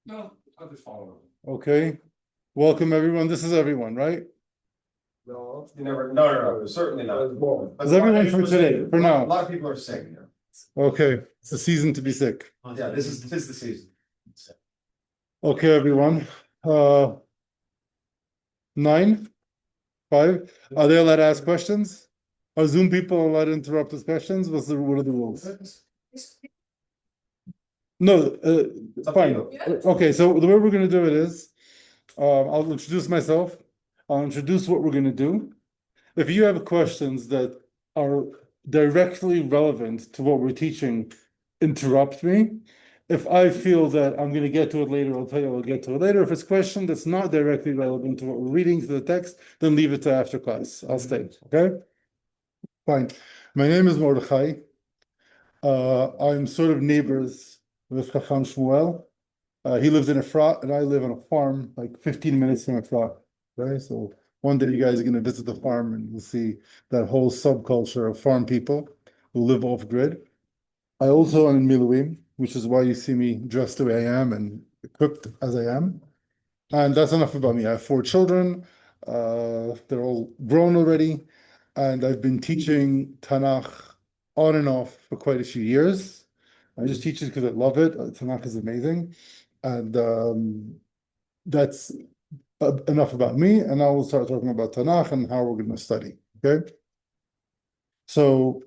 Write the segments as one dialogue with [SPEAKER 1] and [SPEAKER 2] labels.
[SPEAKER 1] No, I'll just follow.
[SPEAKER 2] Okay, welcome everyone. This is everyone, right?
[SPEAKER 1] No, you never, no, certainly not.
[SPEAKER 2] Is everyone for today, for
[SPEAKER 1] A
[SPEAKER 2] now?
[SPEAKER 1] lot of people are sick here.
[SPEAKER 2] Okay, it's the season to be sick.
[SPEAKER 1] Yeah, this is the season.
[SPEAKER 2] Okay, everyone. 9, 5. Are they allowed to ask questions? Are Zoom people allowed to interrupt with questions? What are the rules? No, fine. Okay, so the way we're going to do it is, I'll introduce myself. I'll introduce what we're going to do. If you have questions that are directly relevant to what we're teaching, interrupt me. If I feel that I'm going to get to it later, I'll tell you I'll get to it later. If it's a question that's not directly relevant to what we're reading to the text, then leave it to after class. I'll stay, okay? Fine. My name is Mordechai. I'm sort of neighbors with Chacham Shmuel. He lives in Efrat, and I live on a farm, like 15 minutes from Efrat, right? So one day you guys are going to visit the farm and you'll see that whole subculture of farm people who live off grid. I also am in Miluim, which is why you see me dressed the way I am and equipped as I am. And that's enough about me. I have 4 children. They're all grown already. And I've been teaching Tanakh on and off for quite a few years. I just teach it because I love it. Tanakh is amazing. And that's enough about me. And now we'll start talking about Tanakh and how we're going to study. Okay. So,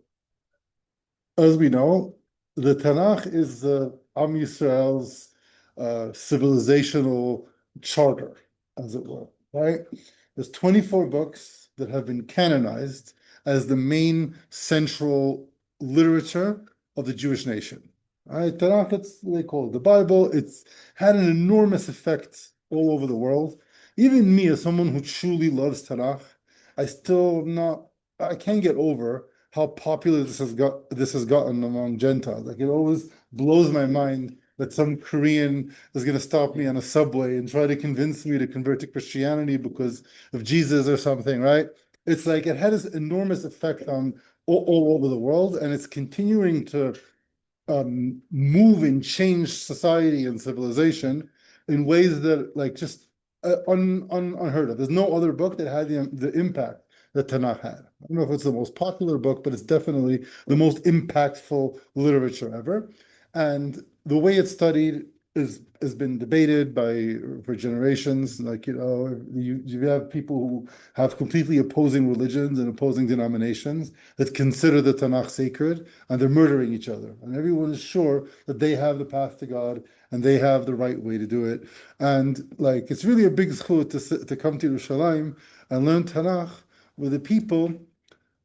[SPEAKER 2] as we know, the Tanakh is Am Yisrael's civilizational charter, as it were, right? There's 24 books that have been canonized as the main central literature of the Jewish nation. Right? Tanakh, they call it the Bible. It's had an enormous effect all over the world. Even me, as someone who truly loves Tanakh, I can't get over how popular this has gotten among Gentiles. Like, it always blows my mind that some Korean is going to stop me on a subway and try to convince me to convert to Christianity because of Jesus or something, right? It's like it had this enormous effect on all over the world, and it's continuing to move and change society and civilization in ways that, like, just unheard of. There's no other book that had the impact that Tanakh had. I don't know if it's the most popular book, but it's definitely the most impactful literature ever. And the way it's studied has been debated for generations. Like, you have people who have completely opposing religions and opposing denominations that consider the Tanakh sacred, and they're murdering each other. And everyone is sure that they have the path to God and they have the right way to do it. And, like, it's really a big zchut to come to Yerushalayim and learn Tanakh with the people,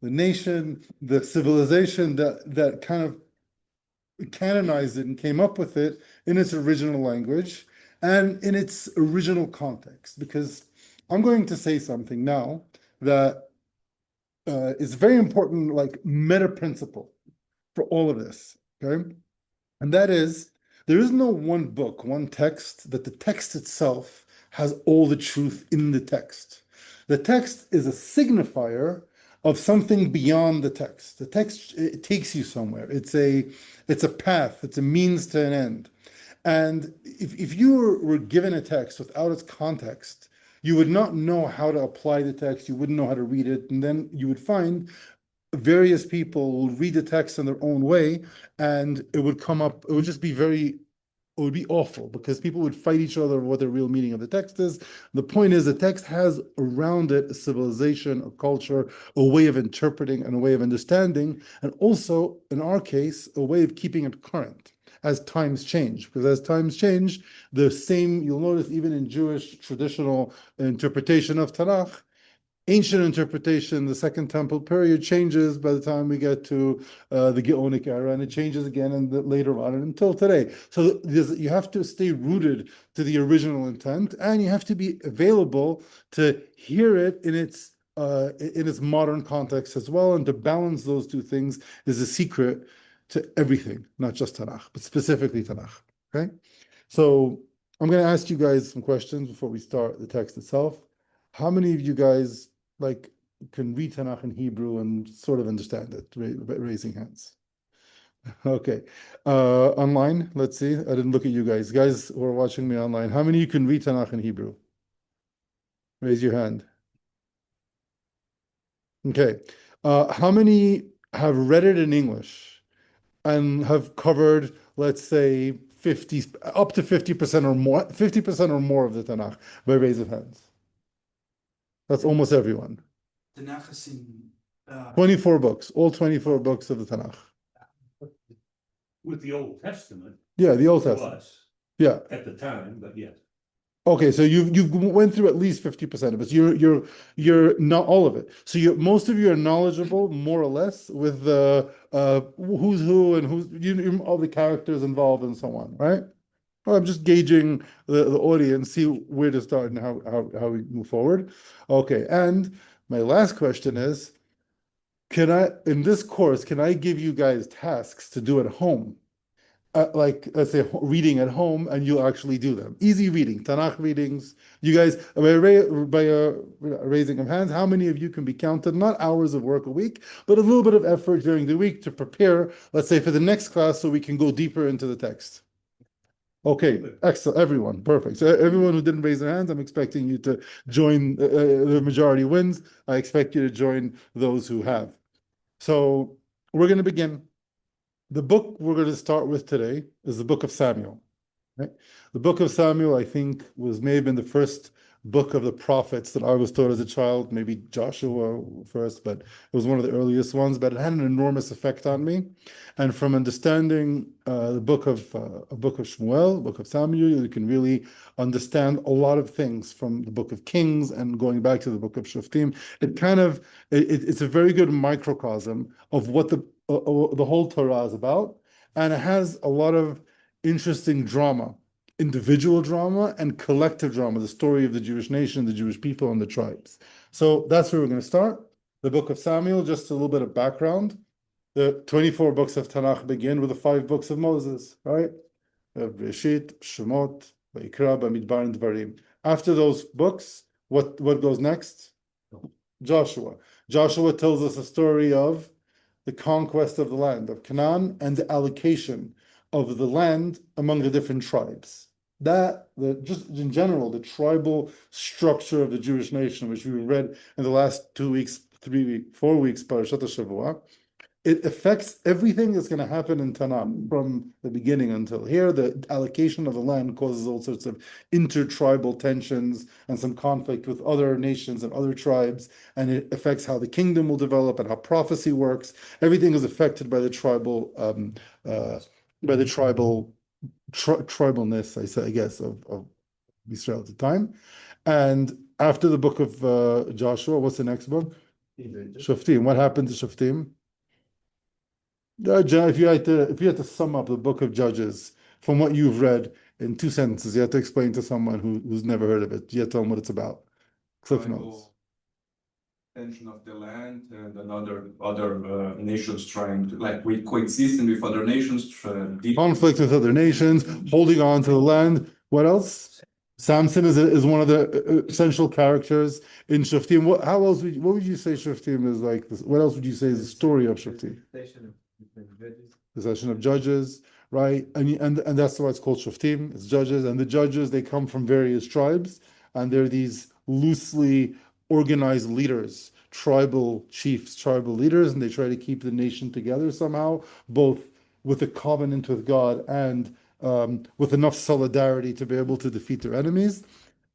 [SPEAKER 2] the nation, the civilization that kind of canonized it and came up with it in its original language and in its original context. Because I'm going to say something now that is very important, like meta principle for all of this, okay? And that is, there is no one book, one text, that the text itself has all the truth in the text. The text is a signifier of something beyond the text. The text, it takes you somewhere. It's a path, it's a means to an end. And if you were given a text without its context, you would not know how to apply the text, you wouldn't know how to read it, and then you would find various people will read the text in their own way, and it would just be it would be awful because people would fight each other over what the real meaning of the text is. The point is, the text has around it a civilization, a culture, a way of interpreting and a way of understanding, and also, in our case, a way of keeping it current as times change. Because as times change, you'll notice even in Jewish traditional interpretation of Tanakh, ancient interpretation, the Second Temple period changes by the time we get to the Gaonic era, and it changes again later on and until today. So you have to stay rooted to the original intent, and you have to be available to hear it in its modern context as well. And to balance those two things is a secret to everything, not just Tanakh, but specifically Tanakh. Okay, so I'm going to ask you guys some questions before we start the text itself. How many of you guys can read Tanakh in Hebrew and sort of understand it? Raising hands. Okay. Online, let's see. I didn't look at you guys. Guys who are watching me online, how many of you can read Tanakh in Hebrew? Raise your hand. Okay. How many have read it in English and have covered, let's say, 50, up to 50% or more, 50% or more of the Tanakh by raise of hands? That's almost everyone.
[SPEAKER 3] Tanakh is in
[SPEAKER 2] 24 books, all 24 books of the Tanakh.
[SPEAKER 4] With the Old Testament.
[SPEAKER 2] Yeah, the Old
[SPEAKER 4] it
[SPEAKER 2] Testament.
[SPEAKER 4] was
[SPEAKER 2] Yeah.
[SPEAKER 4] At the time, but yes.
[SPEAKER 2] Okay, so you've went through at least 50% of it. So you're not all of it. So most of you are knowledgeable, more or less, with the who's who and all the characters involved and so on, right? Well, I'm just gauging the audience, see where to start and how we move forward. Okay, and my last question is, in this course, can I give you guys tasks to do at home? Like, let's say, reading at home, and you'll actually do them. Easy reading, Tanakh readings. You guys, by raising of hands, how many of you can be counted? Not hours of work a week, but a little bit of effort during the week to prepare, let's say, for the next class so we can go deeper into the text. Okay, excellent, everyone, perfect. So everyone who didn't raise their hands, I'm expecting you to join, the majority wins. I expect you to join those who have. So we're going to begin. The book we're going to start with today is the book of Samuel. Right? The book of Samuel, I think, may have been the first book of the prophets that I was taught as a child, maybe Joshua first, but it was one of the earliest ones, but it had an enormous effect on me. And from understanding the book of Shmuel, book of Samuel, you can really understand a lot of things from the book of Kings and going back to the book of Shoftim. It's a very good microcosm of what the whole Torah is about, and it has a lot of interesting drama, individual drama and collective drama, the story of the Jewish nation, the Jewish people, and the tribes. So that's where we're going to start. The book of Samuel, just a little bit of background. The 24 books of Tanakh begin with the 5 books of Moses, right? Bereshit, Shemot, Vayikra, Bamidbar, and Dvarim. After those books, what goes next? Joshua. Joshua tells us a story of the conquest of the land of Canaan and the allocation of the land among the different tribes. Just in general, the tribal structure of the Jewish nation, which we read in the last 2 weeks, 3 weeks, 4 weeks, Parashat HaShavua, it affects everything that's going to happen in Tanakh from the beginning until here. The allocation of the land causes all sorts of intertribal tensions and some conflict with other nations and other tribes, and it affects how the kingdom will develop and how prophecy works. Everything is affected by the tribalness, I guess, of Israel at the time. And after the book of Joshua, what's the next book? Shoftim. What happened to Shoftim? If you had to sum up the book of Judges from what you've read in 2 sentences, you have to explain to someone who's never heard of it. You have to tell them what it's about. Cliff notes.
[SPEAKER 1] Tension of the land and other nations trying to we coexisting with other nations.
[SPEAKER 2] Conflict with other nations, holding on to the land. What else? Samson is one of the essential characters in Shoftim. What would you say Shoftim is like? What else would you say is the story of Shoftim? Possession of judges, right? And that's why it's called Shoftim. It's judges, and the judges, they come from various tribes, and they're these loosely organized leaders, tribal chiefs, tribal leaders, and they try to keep the nation together somehow, both with a covenant with God and with enough solidarity to be able to defeat their enemies.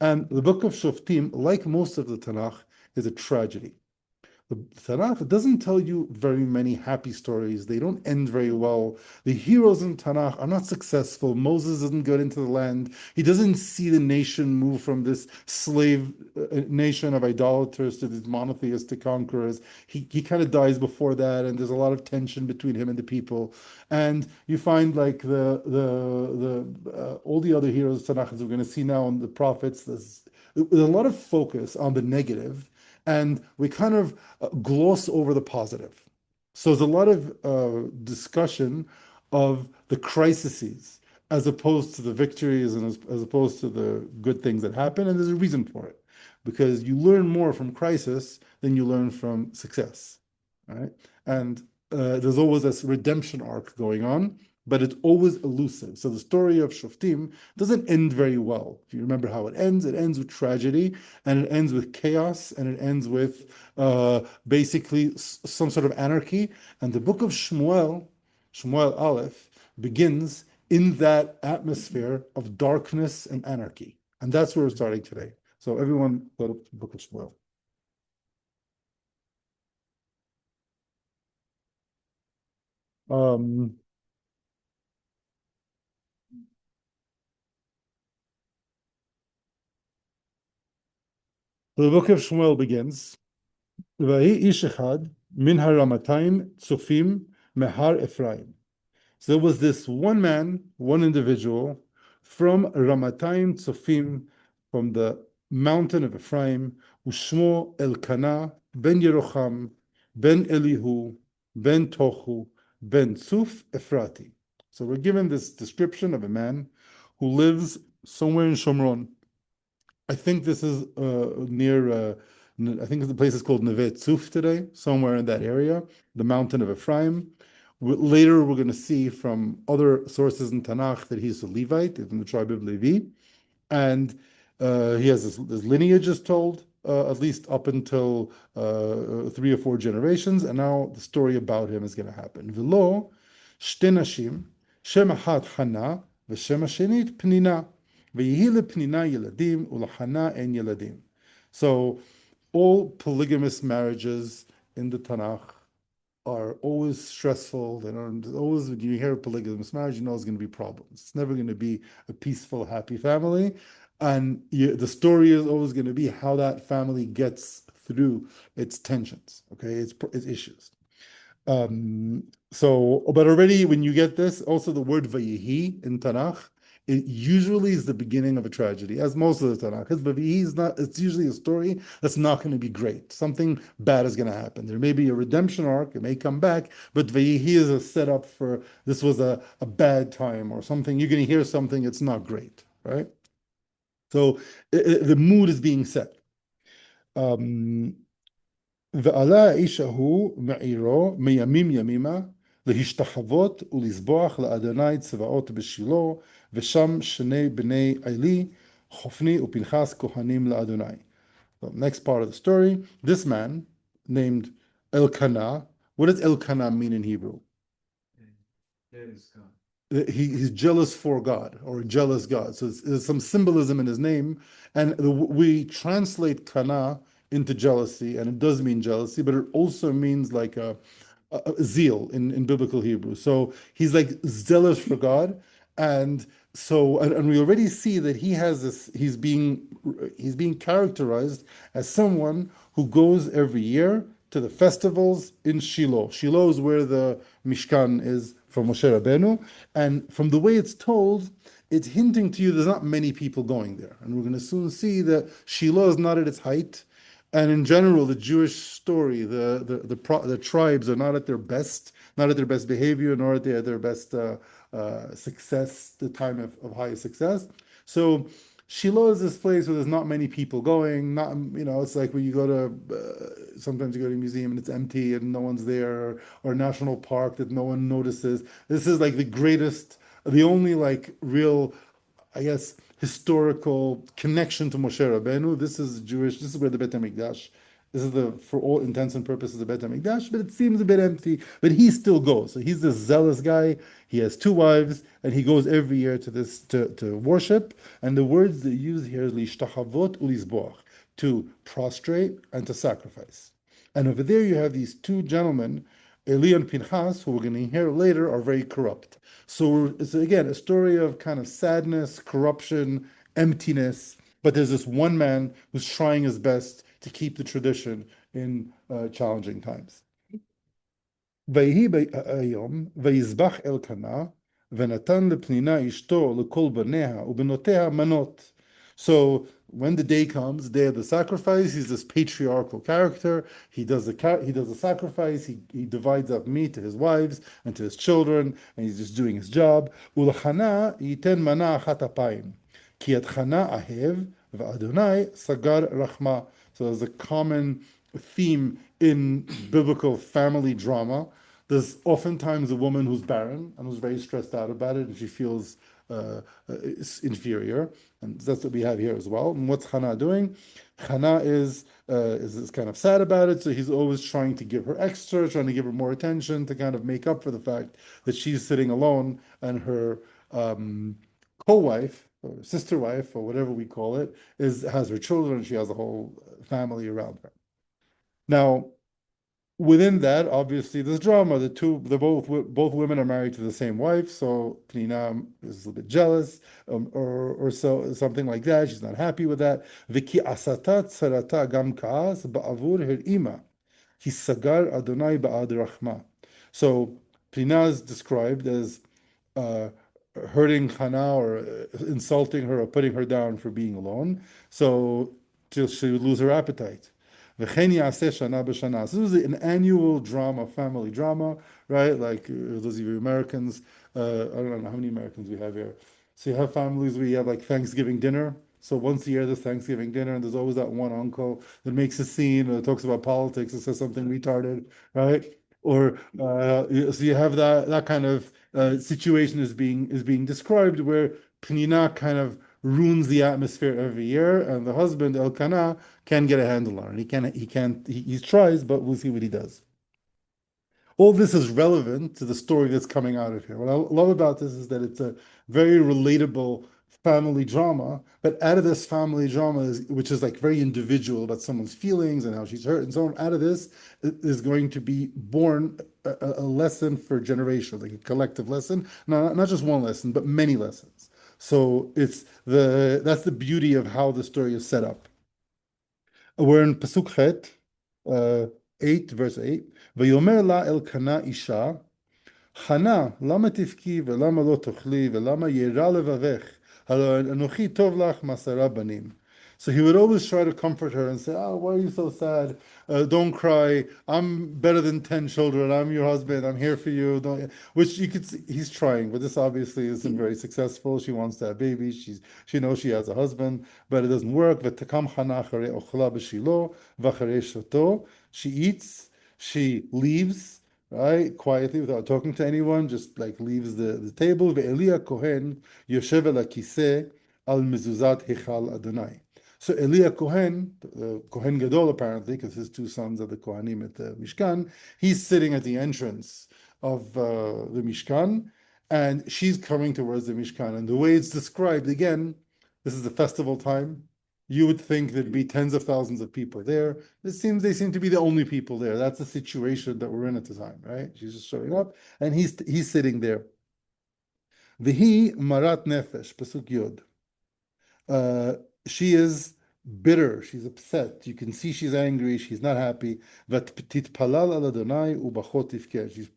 [SPEAKER 2] And the book of Shoftim, like most of the Tanakh, is a tragedy. The Tanakh doesn't tell you very many happy stories. They don't end very well. The heroes in Tanakh are not successful. Moses doesn't get into the land. He doesn't see the nation move from this slave nation of idolaters to these monotheistic conquerors. He kind of dies before that, and there's a lot of tension between him and the people. And you find like all the other heroes of Tanakh, as we're going to see now in the prophets, there's a lot of focus on the negative, and we kind of gloss over the positive. So there's a lot of discussion of the crises as opposed to the victories and as opposed to the good things that happen, and there's a reason for it. Because you learn more from crisis than you learn from success, right? And there's always this redemption arc going on, but it's always elusive. So the story of Shoftim doesn't end very well. If you remember how it ends with tragedy, and it ends with chaos, and it ends with basically some sort of anarchy. And the book of Shmuel, Shmuel Aleph, begins in that atmosphere of darkness and anarchy. And that's where we're starting today. So everyone go to the book of Shmuel. The book of Shmuel begins, V'ahi ish echad min haramatayim tzufim mehar Ephraim. So there was this one man, one individual, from Ramatayim Tzofim, from the mountain of Ephraim, Ushmo Elkanah ben Yerocham ben Elihu ben Tohu ben Tzuf Ephrati. So we're given this description of a man who lives somewhere in Shomron. I think this is near, I think the place is called Neve Tzuf today, somewhere in that area, the mountain of Ephraim. Later, we're going to see from other sources in Tanakh that he's a Levite, from the tribe of Levi, and he has his lineage is told, at least up until 3 or 4 generations, and now the story about him is going to happen. V'lo shte nashim, shem achat Ḥannah, v'shem hashenit Pnina, v'yehi lePnina yeladim, u'leHannah en yeladim. So all polygamous marriages in the Tanakh are always stressful. They don't always, when you hear a polygamous marriage, you know there's going to be problems. It's never going to be a peaceful, happy family. And the story is always going to be how that family gets through its tensions, okay, its issues. But already when you get this, also the word Vayehi in Tanakh, it usually is the beginning of a tragedy, as most of the Tanakh is, but he's not, it's usually a story that's not going to be great. Something bad is going to happen. There may be a redemption arc, it may come back, but Vayehi is a setup for this was a bad time or something. You're going to hear something, it's not great, right? So the mood is being set. Ve'ala ishahu me'iro meyamim yamima להשתחוות ולזבוח לאדוני צבאות בשילה, ושם שני בני עלי, חופני ופנחס כהנים לאדוני. So next part of the story, this man named Elkanah, what does Elkanah mean in Hebrew? He's jealous for God, or a jealous God. So there's some symbolism in his name, and we translate kana into jealousy, and it does mean jealousy, but it also means like a zeal in biblical Hebrew. So he's like zealous for God, and we already see that he has this. He's being characterized as someone who goes every year to the festivals in Shiloh. Shiloh is where the Mishkan is for Moshe Rabbeinu, and from the way it's told, it's hinting to you there's not many people going there, and we're going to soon see that Shiloh is not at its height. And in general, the Jewish story, the tribes are not at their best behavior, nor at their best success, the time of highest success. So Shiloh is this place where there's not many people going. Not, it's like when you go to sometimes you go to a museum and it's empty and no one's there, or a national park that no one notices. This is like the only like real, I guess, historical connection to Moshe Rabbeinu. This is Jewish. This is where the Beit HaMikdash. This is for all intents and purposes, the Beit HaMikdash, but it seems a bit empty. But he still goes. So he's this zealous guy. He has 2 wives, and he goes every year to this to worship. And the words they use here is lishtachavot ulizboach, to prostrate and to sacrifice. And over there you have these 2 gentlemen, Eli and Pinchas, who we're going to hear later, are very corrupt. So it's again a story of kind of sadness, corruption, emptiness. But there's this one man who's trying his best to keep the tradition in challenging times. ויהי היום, ויזבח אלקנה, ונתן לפנינה אשתו לכל בניה ובנותיה מנות. So when the day comes, the day of the sacrifice, he's this patriarchal character. He does the sacrifice. He divides up meat to his wives and to his children, and he's just doing his job. ולחנה ייתן מנה אחת אפיים, כי את חנה אהב, ואדוני סגר רחמה. So there's a common theme in biblical family drama There's oftentimes a woman who's barren and who's very stressed out about it, and she feels inferior, and that's what we have here as well. And what's Ḥannah doing? Ḥannah is kind of sad about it, so he's always trying to give her extra, trying to give her more attention to kind of make up for the fact that she's sitting alone and her co-wife or sister wife or whatever we call it has her children. She has a whole family around her. Now, within that, obviously, there's drama. Both women are married to the same wife, so Pnina is a little bit jealous, or so something like that. She's not happy with that. V'ki asatat sarata gam ka'as ba'avur her ima, ki sagar Adonai ba'ad rachma. So Pnina is described as hurting Ḥannah or insulting her or putting her down for being alone, so till she would lose her appetite. So this is an annual drama, family drama, right? Like those of you Americans, I don't know how many Americans we have here. So you have families where you have like Thanksgiving dinner. So once a year there's Thanksgiving dinner, and there's always that one uncle that makes a scene or talks about politics and says something retarded, right? Or so you have that kind of situation is being described where Pnina kind of ruins the atmosphere every year, and the husband Elkanah can't get a handle on it. He tries, but we'll see what he does. All this is relevant to the story that's coming out of here. What I love about this is that it's a very relatable family drama, but out of this family drama, which is like very individual about someone's feelings and how she's hurt and so on, out of this is going to be born a lesson for generations, like a collective lesson, not just one lesson, but many lessons. So that's the beauty of how the story is set up. We're in Pasuk Chet, 8, verse 8. ויאמר לה אלקנה אישה, חנה, למה תבכי ולמה לא תאכלי ולמה ירע לבבך? הלא אנוכי טוב לך מעשרה בנים. So he would always try to comfort her and say, oh, why are you so sad? Don't cry. I'm better than 10 children. I'm your husband. I'm here for you. Which you could see, he's trying, but this obviously isn't very successful. She wants to have babies. She knows she has a husband, but it doesn't work. ותקם חנה אחרי אוכלה בשילה ואחרי שתו. She eats, she leaves, right, quietly without talking to anyone, just like leaves the table. ואלי הכהן יושב על הכיסא על מזוזת היכל אדוני. So Eli Kohen, the Kohen Gadol apparently, because his two sons are the Kohanim at the Mishkan, he's sitting at the entrance of the Mishkan, and she's coming towards the Mishkan. And the way it's described, again, this is the festival time. You would think there'd be tens of thousands of people there. They seem to be the only people there. That's the situation that we're in at the time, right? She's just showing up, and he's sitting there. V'hi marat nefesh, pasuk yod. She is bitter, she's upset. You can see she's angry, she's not happy. She's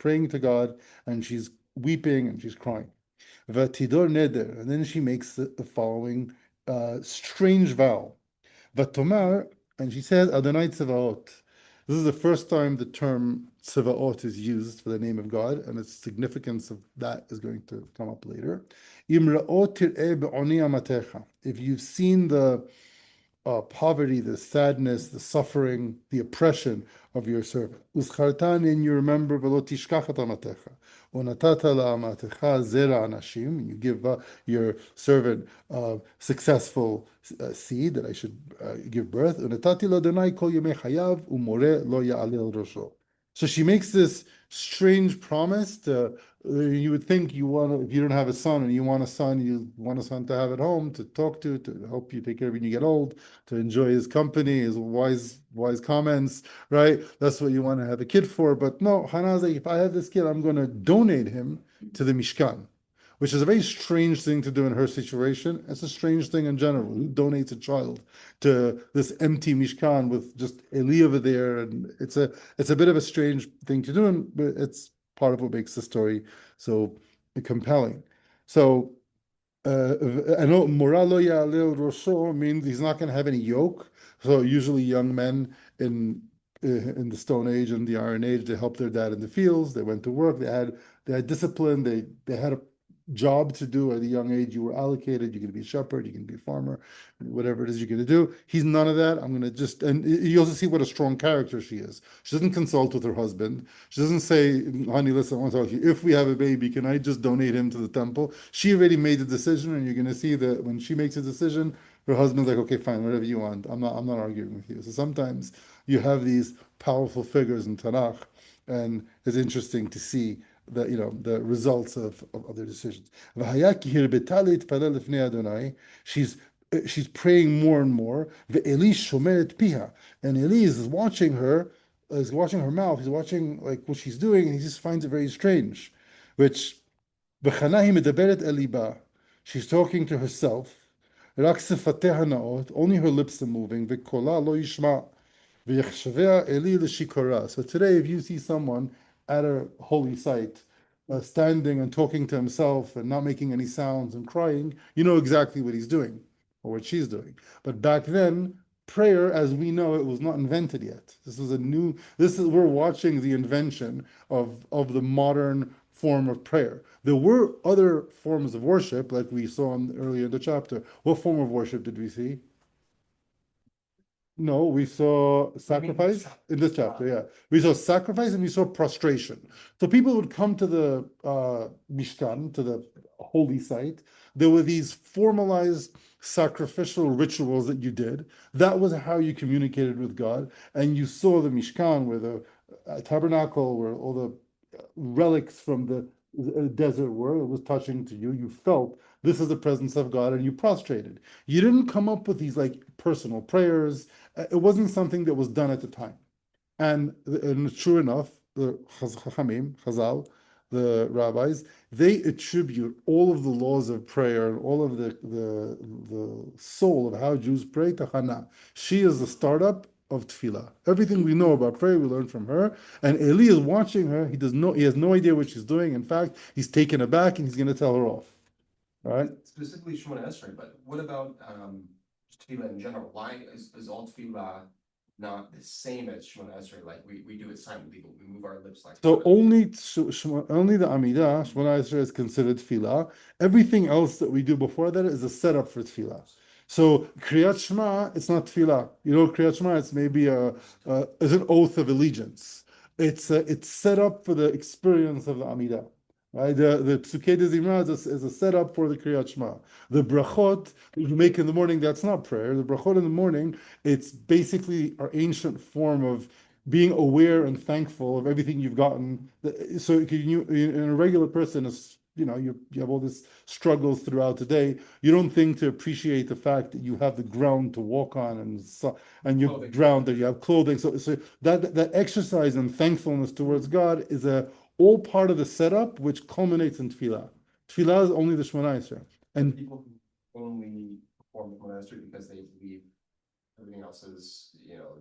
[SPEAKER 2] praying to God, and she's weeping, and she's crying. And then she makes the following strange vow. And she says, Adonai Tzevaot. This is the first time the term Tzevaot is used for the name of God, and its significance of that is going to come up later. If you've seen the poverty, the sadness, the suffering, the oppression of your servant, and you remember, you give your servant successful seed that I should give birth. So she makes this strange promise to, you would think if you don't have a son and you want a son to have at home, to talk to help you take care of you when you get old, to enjoy his company, his wise comments, right? That's what you want to have a kid for. But no, Ḥannah's like, if I have this kid, I'm going to donate him to the Mishkan, which is a very strange thing to do in her situation. It's a strange thing in general. Who donates a child to this empty Mishkan with just Eli over there? And it's a bit of a strange thing to do, but it's part of what makes the story so compelling. So, Mora lo ya'alel rosho means he's not going to have any yoke. So usually young men in the Stone Age and the Iron Age, they helped their dad in the fields. They went to work. They had discipline. They had job to do at a young age. You were allocated. You're going to be a shepherd. You're going to be a farmer, whatever it is you're going to do. He's none of that. I'm going to just, and you also see what a strong character she is. She doesn't consult with her husband. She doesn't say, honey, listen, I want to talk to you. If we have a baby, can I just donate him to the temple? She already made the decision, and you're going to see that when she makes a decision, her husband's like, okay, fine, whatever you want. I'm not arguing with you. So sometimes you have these powerful figures in Tanakh, and it's interesting to see the results of their decisions. She's praying more and more. And Eli is watching her, mouth. He's watching like what she's doing, and he just finds it very strange. Which she's talking to herself. Only her lips are moving. So today, if you see someone at a holy site, standing and talking to himself and not making any sounds and crying, you know exactly what he's doing or what she's doing. But back then, prayer, as we know it, was not invented yet. We're watching the invention of the modern form of prayer. There were other forms of worship, like we saw earlier in the chapter. What form of worship did we see? No, we saw sacrifice in this chapter, yeah. We saw sacrifice and we saw prostration. So people would come to the Mishkan, to the holy site. There were these formalized sacrificial rituals that you did. That was how you communicated with God. And you saw the Mishkan, where the tabernacle, where all the relics from the desert were. It was touching to you. You felt this is the presence of God, and you prostrated. You didn't come up with these like personal prayers. It wasn't something that was done at the time. And sure enough, the Chazal, the rabbis, they attribute all of the laws of prayer and all of the soul of how Jews pray to Ḥannah. She is the startup of tefillah. Everything we know about prayer, we learn from her. And Eli is watching her. He has no idea what she's doing. In fact, he's taken aback and he's going to tell her off. All right.
[SPEAKER 5] Specifically Shemuel I, but what about tefillah in general? Why is all tefillah not the same as Shemuel I? Like we do it silently, but we move our lips like
[SPEAKER 2] so
[SPEAKER 5] that.
[SPEAKER 2] only the Amidah, Shemuel I is considered tefillah. Everything else that we do before that is a setup for tefillah. So Kriyat Shema, it's not tefillah. Kriyat Shema, it's maybe is an oath of allegiance. It's set up for the experience of the Amidah. Right? The Psukei de Zimra is a setup for the Kriyat Shema. The brachot you make in the morning, that's not prayer. The brachot in the morning, it's basically our ancient form of being aware and thankful of everything you've gotten. So in a regular person, you have all these struggles throughout the day. You don't think to appreciate the fact that you have the ground to walk on and you're ground that you have clothing. So that exercise and thankfulness towards God is all part of the setup, which culminates in tefillah. Tefillah is only the Shemoneh Esrei. And
[SPEAKER 5] people who only perform Shemuel I because they believe everything else is,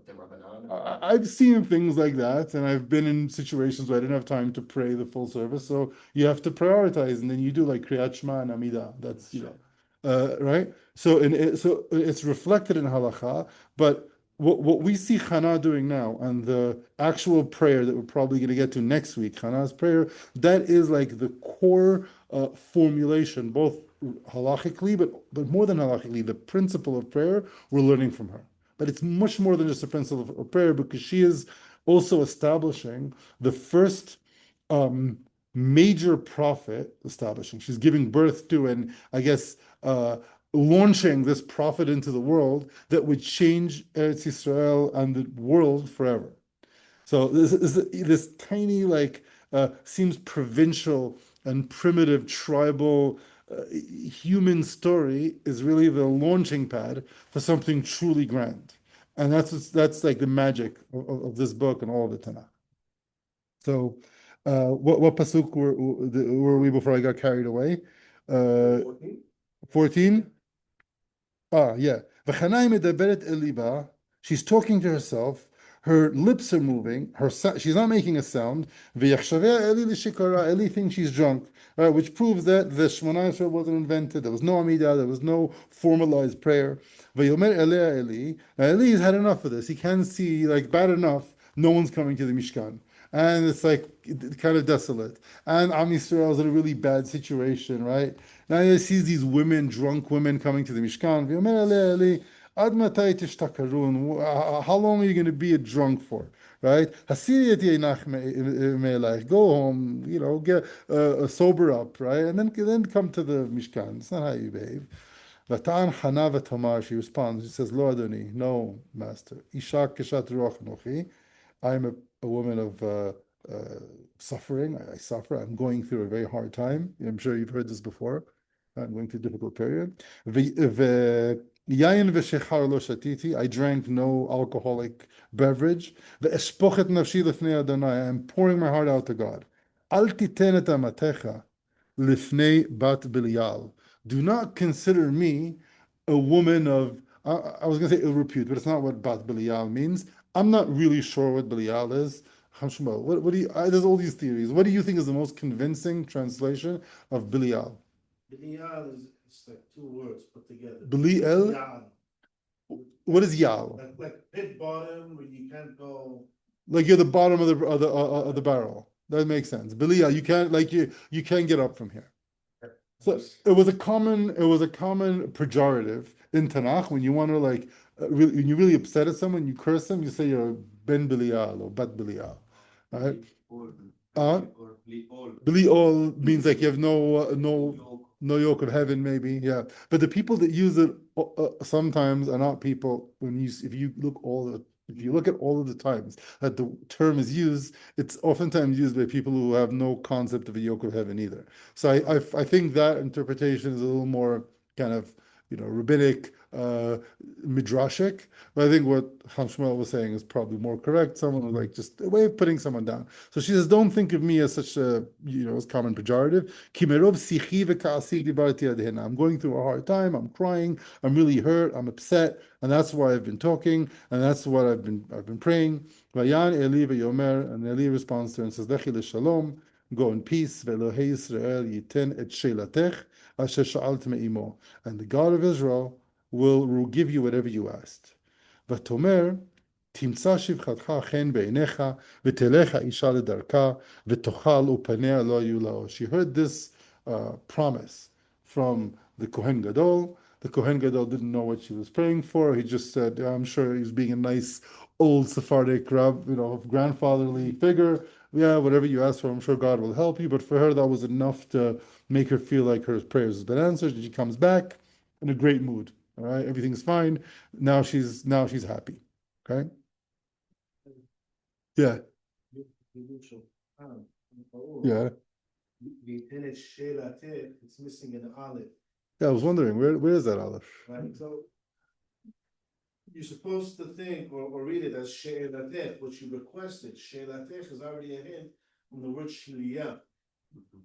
[SPEAKER 5] Derabanan.
[SPEAKER 2] I've seen things like that, and I've been in situations where I didn't have time to pray the full service, so you have to prioritize, and then you do like Kriyat Shema and Amidah. That's right. So it's reflected in halakha, but what we see Ḥannah doing now, and the actual prayer that we're probably going to get to next week, Ḥannah's prayer, that is like the core formulation, both halachically, but more than halachically, the principle of prayer we're learning from her. But it's much more than just a principle of prayer, because she is also establishing the first major prophet establishing. She's giving birth to, and I guess launching this prophet into the world that would change Eretz Yisrael and the world forever. So this tiny, seems provincial and primitive, tribal, human story is really the launching pad for something truly grand. And that's like the magic of this book and all of the Tanakh. So what pasuk were we before I got carried away? 14? Yeah. She's talking to herself. Her lips are moving. She's not making a sound. Eli thinks she's drunk, right? Which proves that the Shemoneh Esrei wasn't invented. There was no Amidah. There was no formalized prayer. Eli's had enough of this. He can see, bad enough, no one's coming to the Mishkan. and it's like kind of desolate. And Am Yisrael is in a really bad situation, right? Now he sees these women, drunk women, coming to the Mishkan. V'yomer alei Eli, Ad matai tishtakarun? How long are you going to be a drunk for? Right? Hasiri et yeinach me'elach. Go home, get sober up, right? And then come to the Mishkan. It's not how you behave. V'ta'an Ḥannah v'tamar. She responds. She says, "Lo Adoni, no, master. Isha keshat ruach nochi. I'm a woman of suffering. I suffer. I'm going through a very hard time. I'm sure you've heard this before. I'm going through a difficult period. Yayin v'shechar lo shatiti. I drank no alcoholic beverage. Ve'eshpochet nafshi lifnei Adonai. I'm pouring my heart out to God. Al titen et amatecha lifnei bat Belial. Do not consider me a woman of, I was going to say ill repute, but it's not what bat Belial means. I'm not really sure what Belial is. Shmuel, what do you, there's all these theories. What do you think is the most convincing translation of Belial?
[SPEAKER 6] Belial is it's like two words put together.
[SPEAKER 2] Belial?
[SPEAKER 6] Yal.
[SPEAKER 2] What is Yal?
[SPEAKER 6] Like pit bottom where you can't go.
[SPEAKER 2] Like you're the bottom of the barrel. That makes sense. Belial, you can't you can't get up from here. So it was a common pejorative in Tanakh when you want to when you're really upset at someone, you curse them, you say you're ben Belial or bat Belial, right? Belial means like you have no yoke of heaven, maybe, yeah. But the people that use it sometimes are not people. If you look at all of the times that the term is used, it's oftentimes used by people who have no concept of a yoke of heaven either. So I think that interpretation is a little more kind of rabbinic, midrashic. But I think what Shmuel was saying is probably more correct. Someone was like just a way of putting someone down. So she says, don't think of me as such a as common pejorative. I'm going through a hard time. I'm crying. I'm really hurt. I'm upset, and that's why I've been talking, and that's what I've been praying. Vayan Eli v'yomer, and Eli responds to her and says, Lechi l'shalom, go in peace. Ve'Elohei Yisrael yiten et sheilatech asher sha'alt me'imo, and the God of Israel will give you whatever you asked. V'tomer תמצא שפחתך חן בעיניך, ותלך האישה לדרכה, ותאכל ופניה לא יהיו לאור. She heard this promise from the Kohen Gadol. The Kohen Gadol didn't know what she was praying for. He just said, I'm sure he's being a nice old Sephardic grandfatherly figure. Yeah, whatever you ask for, I'm sure God will help you. But for her, that was enough to make her feel like her prayers has been answered. And she comes back in a great mood. All right, everything's fine. Now she's happy. Okay. Yeah. Yeah.
[SPEAKER 6] It's missing an olive.
[SPEAKER 2] Yeah, I was wondering where is that olive?
[SPEAKER 6] Right. So you're supposed to think or read it as she'elatech, which you requested. She'elatech is already a hint from the word shiliyah,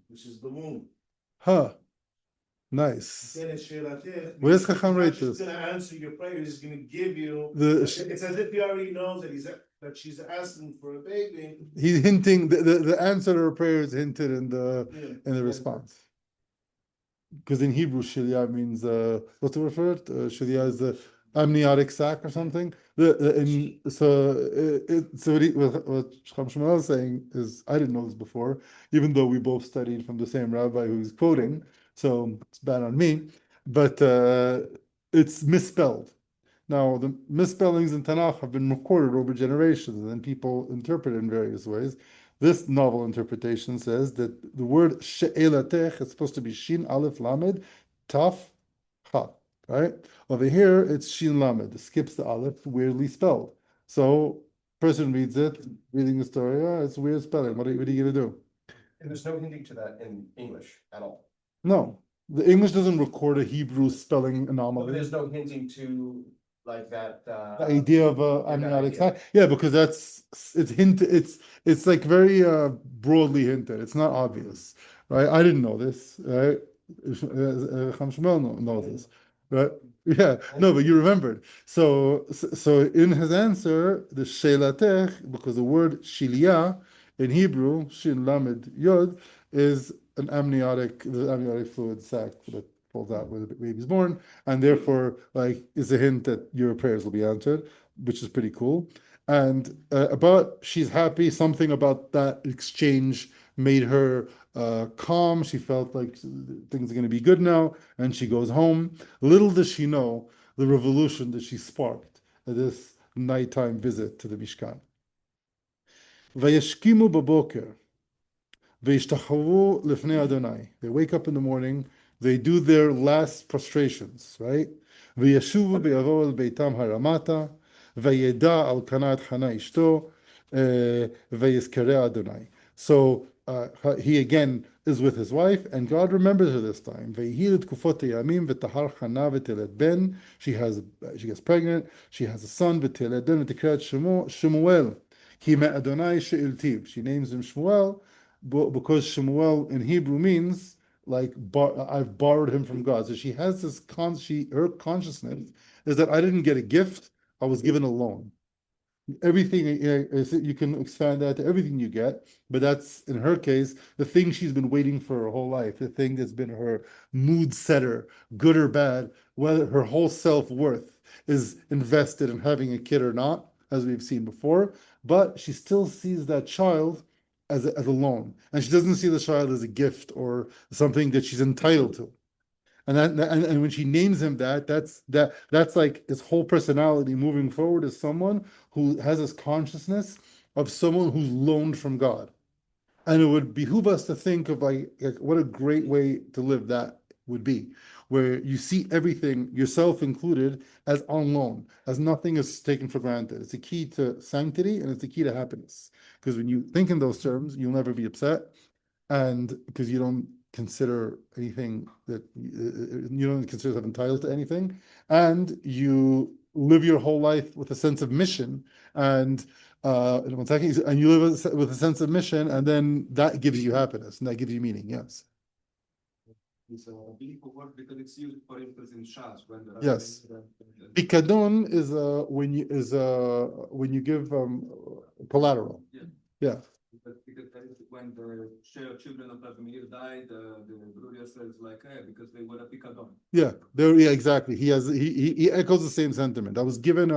[SPEAKER 6] which is the womb.
[SPEAKER 2] Huh. Nice.
[SPEAKER 6] Where's
[SPEAKER 2] Chacham write this?
[SPEAKER 6] He's going to answer your prayer. He's going to give you. It's as if he already knows that she's asking for a baby.
[SPEAKER 2] He's hinting the answer to her prayer is hinted in the response. Because in Hebrew, Shiliyah means what's the word for it? Shiliyah is the amniotic sac or something. So what Shmuel is saying is, I didn't know this before, even though we both studied from the same rabbi who's quoting. So it's bad on me, but it's misspelled. Now, the misspellings in Tanakh have been recorded over generations, and people interpret it in various ways. This novel interpretation says that the word she'elatech is supposed to be shin aleph lamed taf chaf, right? Over here, it's shin lamed. It skips the aleph, weirdly spelled. So, person reads it, reading the story, it's weird spelling. What are you going to do?
[SPEAKER 5] And there's no hinting to that in English at all.
[SPEAKER 2] No, the English doesn't record a Hebrew spelling anomaly.
[SPEAKER 5] There's no hinting to like that.
[SPEAKER 2] The idea of amniotic sac, yeah, because it's hinted. It's like very broadly hinted. It's not obvious, right? I didn't know this, right? Shmuel knows this, right? Yeah, no, but you remembered. So in his answer, the shelatech, because the word shiliyah in Hebrew, shin lamed yod, is the amniotic fluid sac that pulls out where the baby's born, and therefore, like, is a hint that your prayers will be answered, which is pretty cool. And but she's happy. Something about that exchange made her calm. She felt like things are going to be good now, and she goes home. Little does she know the revolution that she sparked at this nighttime visit to the Mishkan. Vayeshkimu baboker, vayishtachavu lifnei Adonai. They wake up in the morning. They do their last prostrations, right? Vayeshuvu beyavo el beitam haramata. Vayeda al kanat Ḥannah ishto. Vayizkareh Adonai. So he again is with his wife, and God remembers her this time. She gets pregnant. She has a son. Shemuel. She names him Shmuel because Shemuel in Hebrew means like I've borrowed him from God. So she has this her consciousness is that I didn't get a gift, I was given a loan. Everything you can expand that to everything you get, but that's in her case the thing she's been waiting for her whole life, the thing that's been her mood setter, good or bad, whether her whole self-worth is invested in having a kid or not, as we've seen before. But she still sees that child as a loan, and she doesn't see the child as a gift or something that she's entitled to. And when she names him that's like his whole personality moving forward is someone who has this consciousness of someone who's loaned from God. And it would behoove us to think of like what a great way to live that would be, where you see everything, yourself included, as on loan, as nothing is taken for granted. It's a key to sanctity and it's a key to happiness. Because when you think in those terms, you'll never be upset, and because you don't consider anything that you don't consider yourself entitled to anything, and you live your whole life with a sense of mission, and and you live with a sense of mission, and then that gives you happiness and that gives you meaning. Yes.
[SPEAKER 1] It's a biblical word because it's used, for instance, in Shas when there are
[SPEAKER 2] Yes. Pikadon is when you give collateral.
[SPEAKER 1] Yeah.
[SPEAKER 2] Yeah.
[SPEAKER 1] Because when the children of Vladimir died, the Bruria says like, hey, because they were a pikadon.
[SPEAKER 2] Yeah, exactly. He echoes the same sentiment. I was given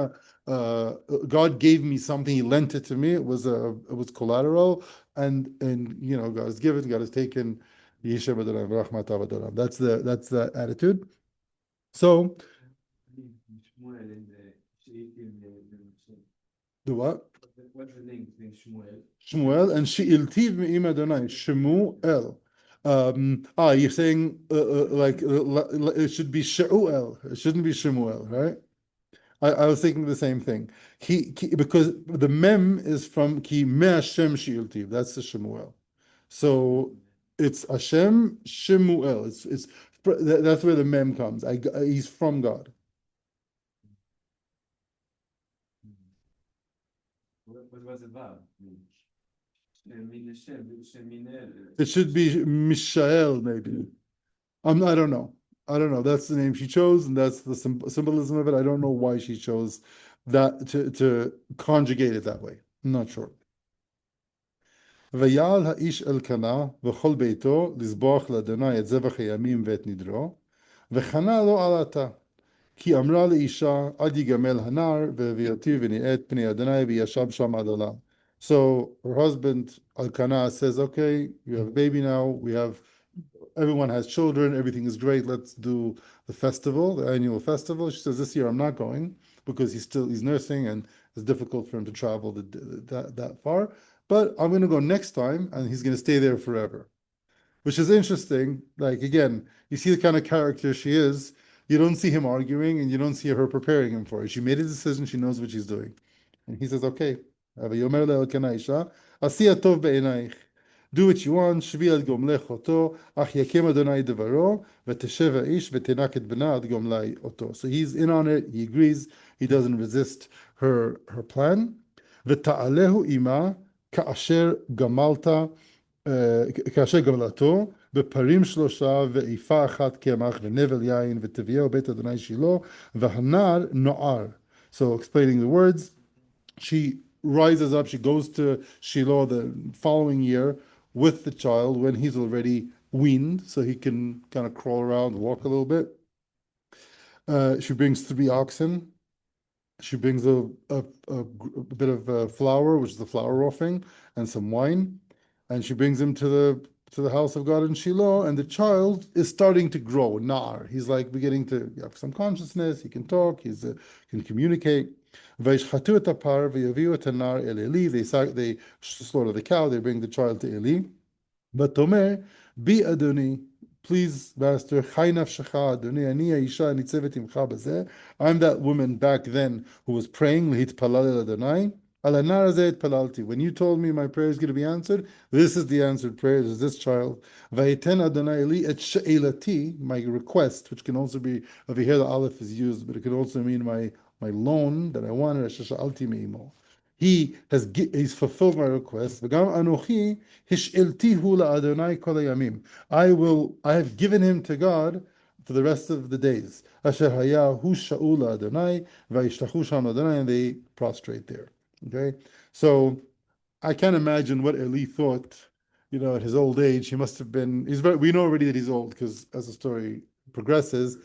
[SPEAKER 2] God gave me something, he lent it to me. It was collateral, and you know, God has given, God has taken. That's the attitude. So the what?
[SPEAKER 3] What's the name between Shmuel?
[SPEAKER 2] Shmuel and She'iltiv me'im Adonai. Shemuel. You're saying it should be She'uel. It shouldn't be Shemuel, right? I was thinking the same thing. Because the mem is from ki me Hashem She'iltiv. That's the Shemuel. So it's Hashem Shemuel. It's that's where the mem comes. He's from God.
[SPEAKER 1] What was it about?
[SPEAKER 2] It should be Mishael, maybe. I don't know. That's the name she chose, and that's the symbolism of it. I don't know why she chose that to conjugate it that way. I'm not sure. ויעל האיש אלקנה וכל ביתו לזבוח לאדוני את זבח הימים ואת נדרו, וחנה לא עלתה. כי אמרה לאישה עד יגמל הנער והביאתי ונראית פני אדוני וישב שם עד עולם. So her husband Elkanah says, okay, you have a baby now, everyone has children, everything is great, let's do the festival, the annual festival. She says, this year I'm not going because he's nursing and it's difficult for him to travel that far, but I'm going to go next time and he's going to stay there forever. Which is interesting. Like, again, you see the kind of character she is. You don't see him arguing and you don't see her preparing him for it. She made a decision, she knows what she's doing. And he says, okay, do what you want, שבי על גומלך אותו, אך יקם אדוני דברו, ותשב האיש ותנק את בנה עד גומלי אותו. So he's in on it, he agrees, he doesn't resist her plan. ותעלהו עמה כאשר גמלתו, בפרים 3 ואיפה 1 קמח ונבל יין ותביאו בית אדוני שילה, והנער נוער. So explaining the words, she rises up, she goes to Shiloh the following year with the child when he's already weaned, so he can kind of crawl around, walk a little bit. She brings 3 oxen. She brings a bit of flour, which is the flour offering, and some wine, and she brings him to the house of God in Shiloh. And the child is starting to grow. Nar, he's like beginning to have some consciousness. He can talk. He's can communicate. Vayishchatu et hapar v'yaviu et hanar el Eli. They slaughter the cow. They bring the child to Eli. Vatomer bi Adoni. Please, Master, I'm that woman back then who was praying. When you told me my prayer is going to be answered, this is the answered prayer. Is this child. My request, which can also be, over here the aleph is used, but it can also mean my loan that I wanted. He's fulfilled my request. I have given him to God for the rest of the days. And they prostrate there. Okay, so I can't imagine what Eli thought. At his old age, he must have been. We know already that he's old because as the story progresses,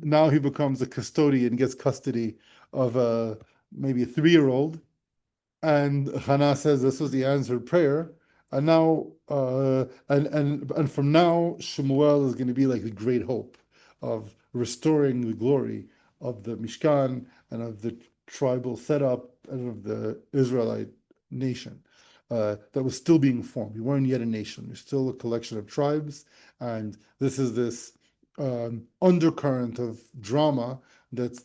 [SPEAKER 2] now he becomes a custodian, gets custody of maybe a 3-year-old. And Ḥannah says this was the answered prayer, and now and from now Shemuel is going to be like the great hope of restoring the glory of the Mishkan and of the tribal setup and of the Israelite nation that was still being formed. We weren't yet a nation; we're still a collection of tribes, and this is this undercurrent of drama that's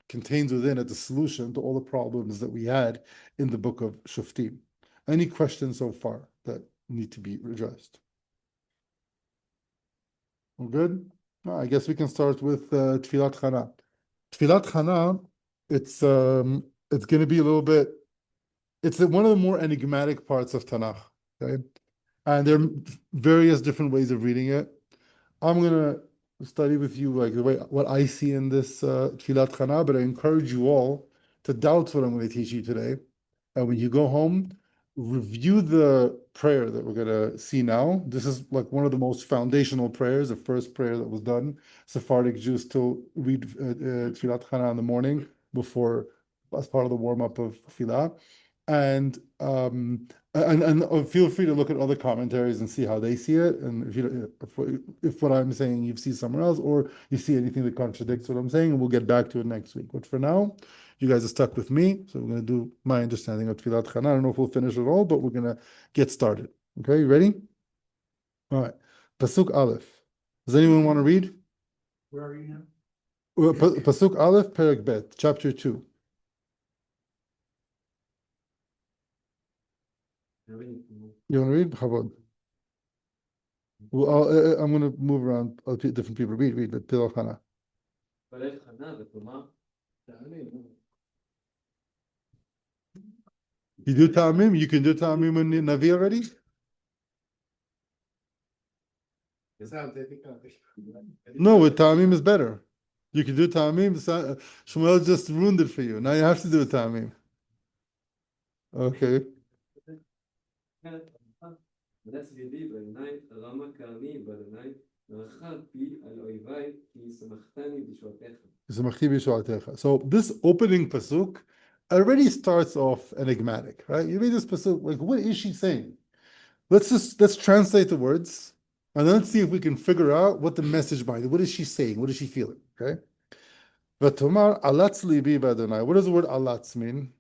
[SPEAKER 2] contains within it the solution to all the problems that we had in the book of Shoftim. Any questions so far that need to be addressed? All good? I guess we can start with Tfilat Ḥannah. Tfilat Ḥannah, it's going to be a little bit. It's one of the more enigmatic parts of Tanakh. Okay, and there are various different ways of reading it. I'm gonna study with you like the way what I see in this Tfilat Ḥannah, but I encourage you all to doubt what I'm going to teach you today. And when you go home, review the prayer that we're going to see now. This is like one of the most foundational prayers, the first prayer that was done. Sephardic Jews still read Tfilat Ḥannah in the morning before, as part of the warm-up of Tfilah. And feel free to look at other commentaries and see how they see it. And if what I'm saying you see somewhere else, or you see anything that contradicts what I'm saying, and we'll get back to it next week. But for now, you guys are stuck with me, so we're going to do my understanding of Tfilat Ḥannah. I don't know if we'll finish it all, but we're going to get started. Okay, you ready? All right. Pasuk Aleph. Does anyone want to read?
[SPEAKER 3] Where are you now?
[SPEAKER 2] Pasuk Aleph, Perek Bet, chapter 2. You want to read? Chavod. Well, I'm going to move around. Different people read, but Tfilat Ḥannah. You do Ta'amim? You can do Ta'amim in Navi already? No, with Ta'amim is better. You can do Ta'amim. Shmuel just ruined it for you. Now you have to do a Ta'amim. Okay. So this opening pasuk already starts off enigmatic, right? You read this pasuk, like, what is she saying? Let's translate the words, and then let's see if we can figure out what the message behind it. What is she saying? What is she feeling? Okay. V'tomar alatz libi b'Adonai. What does the word alatz mean?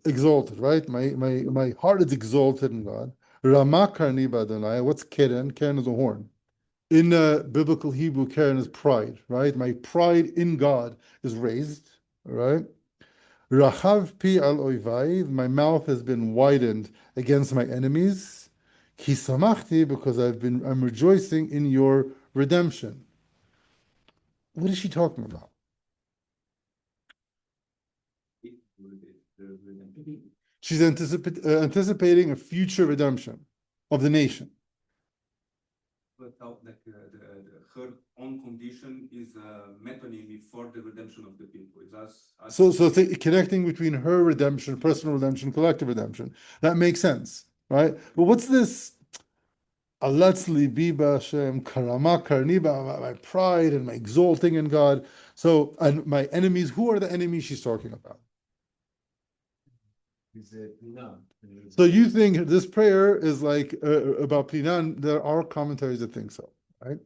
[SPEAKER 2] Exalted, right? My heart is exalted in God. Ramah karni b'Adonai. What's keren? Keren is a horn. In biblical Hebrew, keren is pride, right? My pride in God is raised, right? Rachav pi al oivai. My mouth has been widened against my enemies. Ki samachti, because I'm rejoicing in your redemption. What is she talking about? She's anticipating a future redemption of the nation.
[SPEAKER 1] But her own condition is metonymy for the redemption of the people.
[SPEAKER 2] So it's connecting between her redemption, personal redemption, collective redemption. That makes sense, right? But what's this? Alatz libi b'Hashem, karama karni my pride and my exalting in God. So, and my enemies, who are the enemies she's talking about? So you think this prayer is like about Plinan? There are commentaries that think so, right?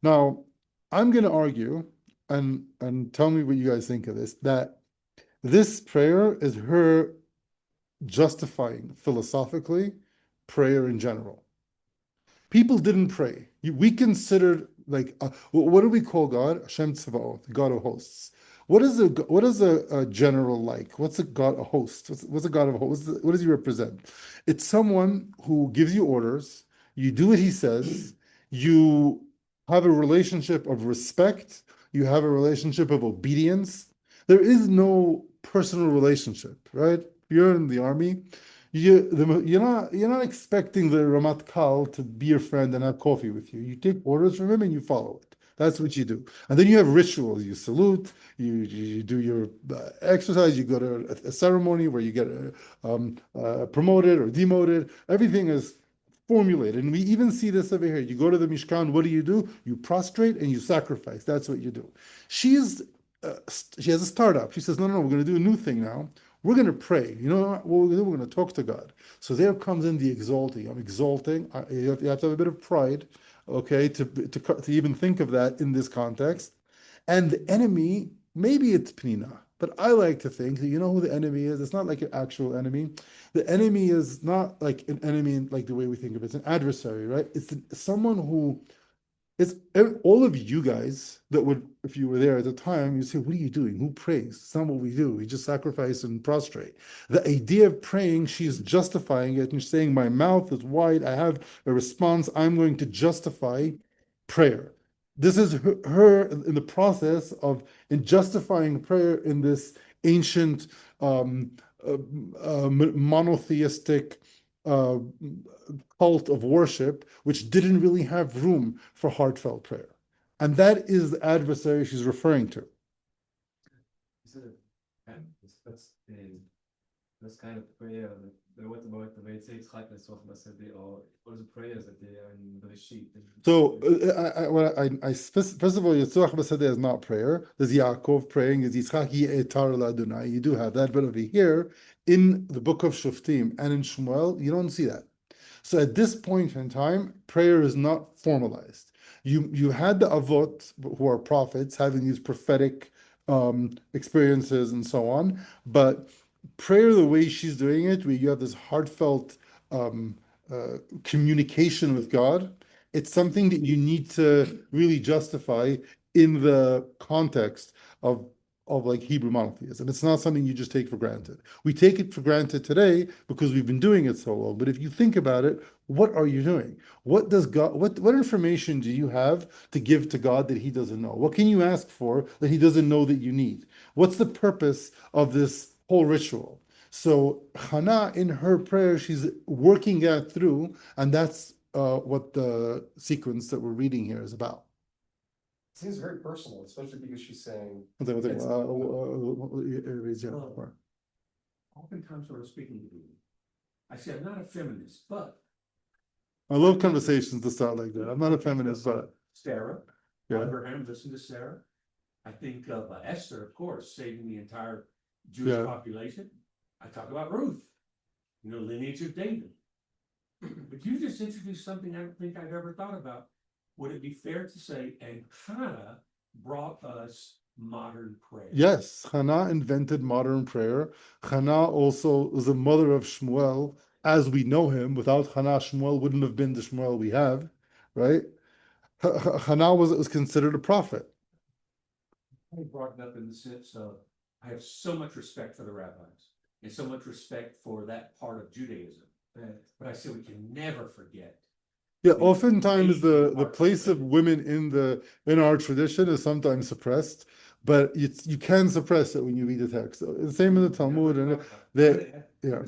[SPEAKER 2] Now, I'm going to argue, and tell me what you guys think of this, that this prayer is her justifying philosophically prayer in general. People didn't pray. We considered like what do we call God? Hashem Tzvaot, God of hosts. What is a general like? What's a God a host? What's a God of hosts? What does he represent? It's someone who gives you orders. You do what he says. You have a relationship of respect. You have a relationship of obedience. There is no personal relationship, right? You're in the army. You're not expecting the Ramat Kal to be your friend and have coffee with you. You take orders from him and you follow it. That's what you do. And then you have rituals. You salute. You do your exercise. You go to a ceremony where you get promoted or demoted. Everything is formulated. And we even see this over here. You go to the Mishkan. What do? You prostrate and you sacrifice. That's what you do. She has a startup. She says, no, we're going to do a new thing now. We're going to pray. You know what we're going to do? We're going to talk to God. So there comes in the exalting. I'm exalting. You have to have a bit of pride, okay, to even think of that in this context. And the enemy, maybe it's Pnina, but I like to think that you know who the enemy is. It's not like an actual enemy. The enemy is not like an enemy like the way we think of it. It's an adversary, right? It's someone who it's all of you guys that would, if you were there at the time, you say, what are you doing? Who prays? It's not what we do. We just sacrifice and prostrate. The idea of praying, she's justifying it and saying, my mouth is wide. I have a response. I'm going to justify prayer. This is her in the process of in justifying prayer in this ancient monotheistic cult of worship, which didn't really have room for heartfelt prayer. And that is the adversary she's referring to.
[SPEAKER 3] That's kind of prayer. What about the way it says or all the prayers that they are in Bereshit?
[SPEAKER 2] So, first of all, Yitzhak B'Sadeh is not prayer. There's Yaakov praying, is Yitzchak Ye'etar L'Adonai. You do have that, but over here, in the book of Shoftim and in Shmuel, you don't see that. So at this point in time, prayer is not formalized. You had the Avot, who are prophets, having these prophetic experiences and so on, but prayer, the way she's doing it, where you have this heartfelt communication with God, it's something that you need to really justify in the context of like Hebrew monotheism. It's not something you just take for granted. We take it for granted today because we've been doing it so long. But if you think about it, what are you doing? What does God, what information do you have to give to God that he doesn't know? What can you ask for that he doesn't know that you need? What's the purpose of this whole ritual? So Ḥannah, in her prayer, she's working that through, and that's what the sequence that we're reading here is about.
[SPEAKER 5] Seems very personal, especially because she's saying.
[SPEAKER 4] Oftentimes when I'm speaking to people, I say I'm not a feminist, but
[SPEAKER 2] I love conversations to start like that. I'm not a feminist, but
[SPEAKER 4] Sarah,
[SPEAKER 2] yeah.
[SPEAKER 4] Abraham, listen to Sarah. I think of Esther, of course, saving the entire Jewish population. I talk about Ruth, lineage of David. But you just introduced something I don't think I've ever thought about. Would it be fair to say, and Ḥannah brought us modern prayer?
[SPEAKER 2] Yes, Ḥannah invented modern prayer. Ḥannah also was the mother of Shmuel, as we know him. Without Ḥannah, Shmuel wouldn't have been the Shmuel we have, right? Ḥannah was considered a prophet.
[SPEAKER 4] I brought it up in the sense of I have so much respect for the rabbis and so much respect for that part of Judaism. But I say we can never forget.
[SPEAKER 2] Yeah, oftentimes the place of women in our tradition is sometimes suppressed, but you can suppress it when you read the text. The same in the Talmud, and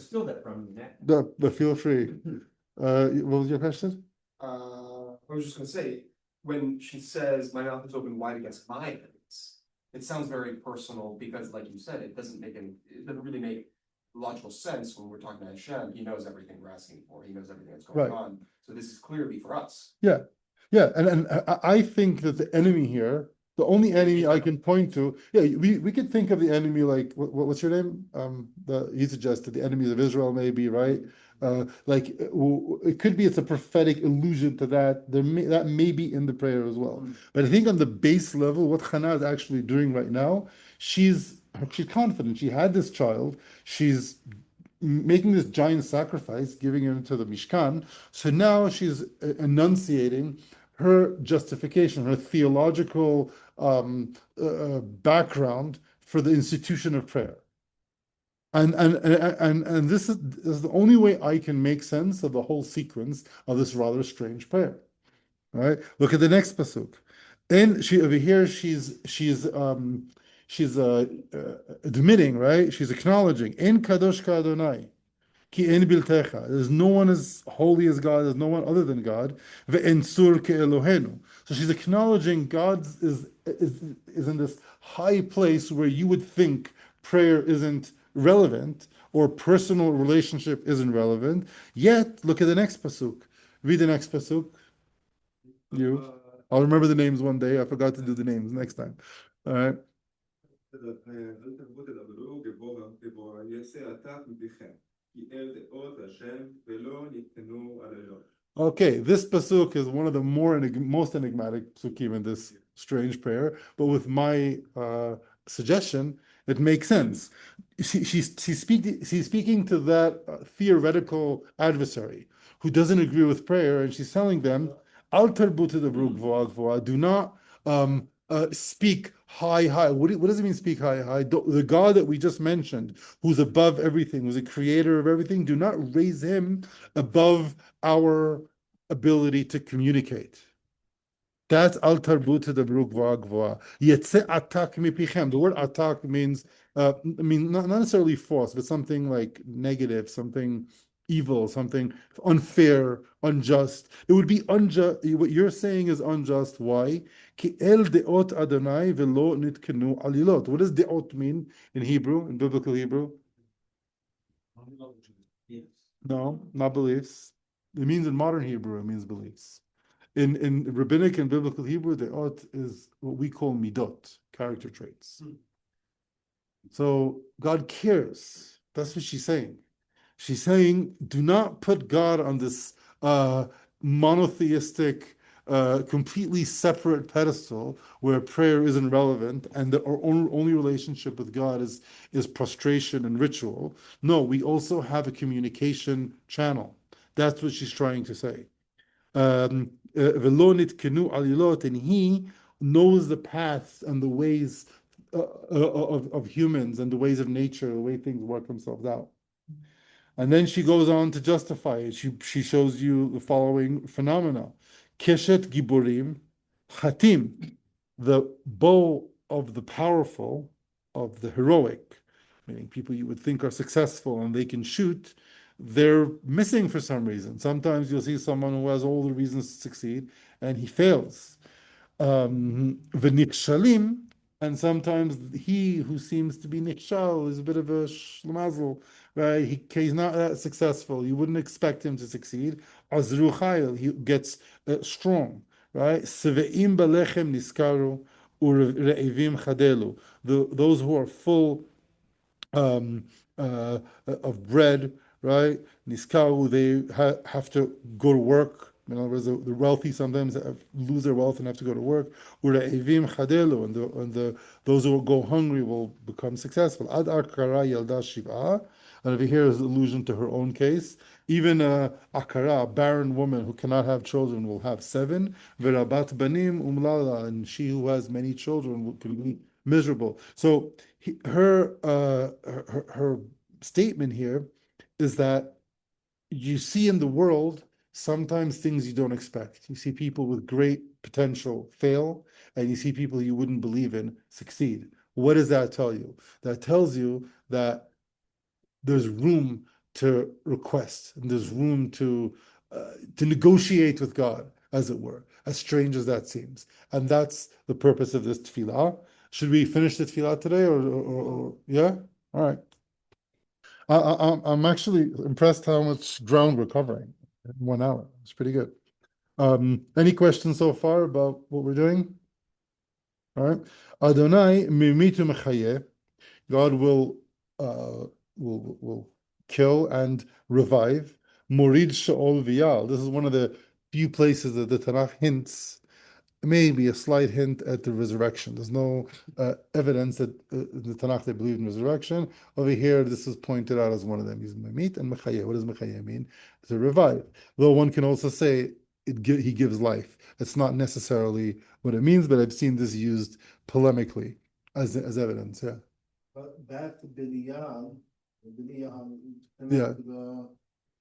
[SPEAKER 4] Still that from that.
[SPEAKER 2] But feel free. What was your question?
[SPEAKER 5] I was just gonna say, when she says my mouth is open wide against my enemies, it sounds very personal because, like you said, it doesn't really make logical sense, when we're talking about Hashem, he knows everything we're asking for. He knows everything that's
[SPEAKER 2] Right.
[SPEAKER 5] going on. So this is clearly for us.
[SPEAKER 2] Yeah, and I think that the enemy here, the only enemy I can point to, we could think of the enemy like what's your name? He suggested the enemies of Israel, maybe, right? It could be it's a prophetic allusion to that. That may be in the prayer as well. But I think on the base level, what Ḥannah is actually doing right now, she's confident. She had this child. She's making this giant sacrifice, giving him to the Mishkan. So now she's enunciating her justification, her theological background for the institution of prayer. And this is the only way I can make sense of the whole sequence of this rather strange prayer. All right, look at the next pasuk. And over here she's admitting, right? She's acknowledging, "En kadosh ka Adonai, ki en biltecha." There's no one as holy as God. There's no one other than God. Ve'en sur ke Elohenu. So she's acknowledging God is in this high place where you would think prayer isn't relevant or personal relationship isn't relevant. Yet, look at the next pasuk. Read the next pasuk. I'll remember the names one day. I forgot to do the names next time. All right. Okay, this pasuk is one of the most enigmatic pasukim in this strange prayer, but with my suggestion, it makes sense. She's speaking to that theoretical adversary who doesn't agree with prayer, and she's telling them, "Al tarbutu debrug gvoa gvoa." Do not speak high. What does it mean, speak high? The God that we just mentioned, who's above everything, who's the creator of everything, do not raise him above our ability to communicate. That's al tarbut debrug gvoa gvoa. Yetze atak mipichem. The word atak means, not necessarily false, but something like negative, something evil, something unfair, unjust. It would be unjust. What you're saying is unjust. Why? Ki el deot Adonai velo nitkenu alilot. What does deot mean in Hebrew, in biblical Hebrew? No, not beliefs. It means in modern Hebrew, it means beliefs. In rabbinic and biblical Hebrew, deot is what we call midot, character traits. So God cares. That's what she's saying. She's saying, do not put God on this monotheistic, completely separate pedestal where prayer isn't relevant and our only relationship with God is prostration and ritual. No, we also have a communication channel. That's what she's trying to say. And he knows the paths and the ways of humans and the ways of nature, the way things work themselves out. And then she goes on to justify it. She shows you the following phenomena. Keshet Giburim, Chatim, the bow of the powerful, of the heroic, meaning people you would think are successful and they can shoot, they're missing for some reason. Sometimes you'll see someone who has all the reasons to succeed and he fails. V'nikshalim, and sometimes he who seems to be nikshal is a bit of a shlemazel, right? He's not that successful. You wouldn't expect him to succeed. Azru chayil, he gets strong, right? Seve'im balechem niskaru ure'evim chadelu. Those who are full of bread, right? Niskaru, they have to go to work. In other words, the wealthy sometimes lose their wealth and have to go to work. Ure'evim chadelu, and those who go hungry will become successful. Ad akara yalda shiv'ah. And over here is an allusion to her own case. Even akara, a barren woman who cannot have children, will have 7. V'rabat banim umlala, and she who has many children can be miserable. So her statement here is that you see in the world sometimes things you don't expect. You see people with great potential fail, and you see people you wouldn't believe in succeed. What does that tell you? That tells you that there's room to request, and there's room to negotiate with God, as it were, as strange as that seems. And that's the purpose of this tefillah. Should we finish the tefillah today, or yeah? All right. I'm actually impressed how much ground we're covering in 1 hour. It's pretty good. Any questions so far about what we're doing? All right. Adonai mimitu mechayeh. God will kill and revive. Morid Sha'ol V'yal. This is one of the few places that the Tanakh hints, maybe a slight hint at the resurrection. There's no evidence that in the Tanakh they believe in resurrection. Over here, this is pointed out as one of them. He's Mamit and Mechayeh. What does Mechayeh mean? To revive. Though one can also say he gives life. It's not necessarily what it means, but I've seen this used polemically as evidence. Yeah.
[SPEAKER 6] But back to Biliam,
[SPEAKER 2] Yeah.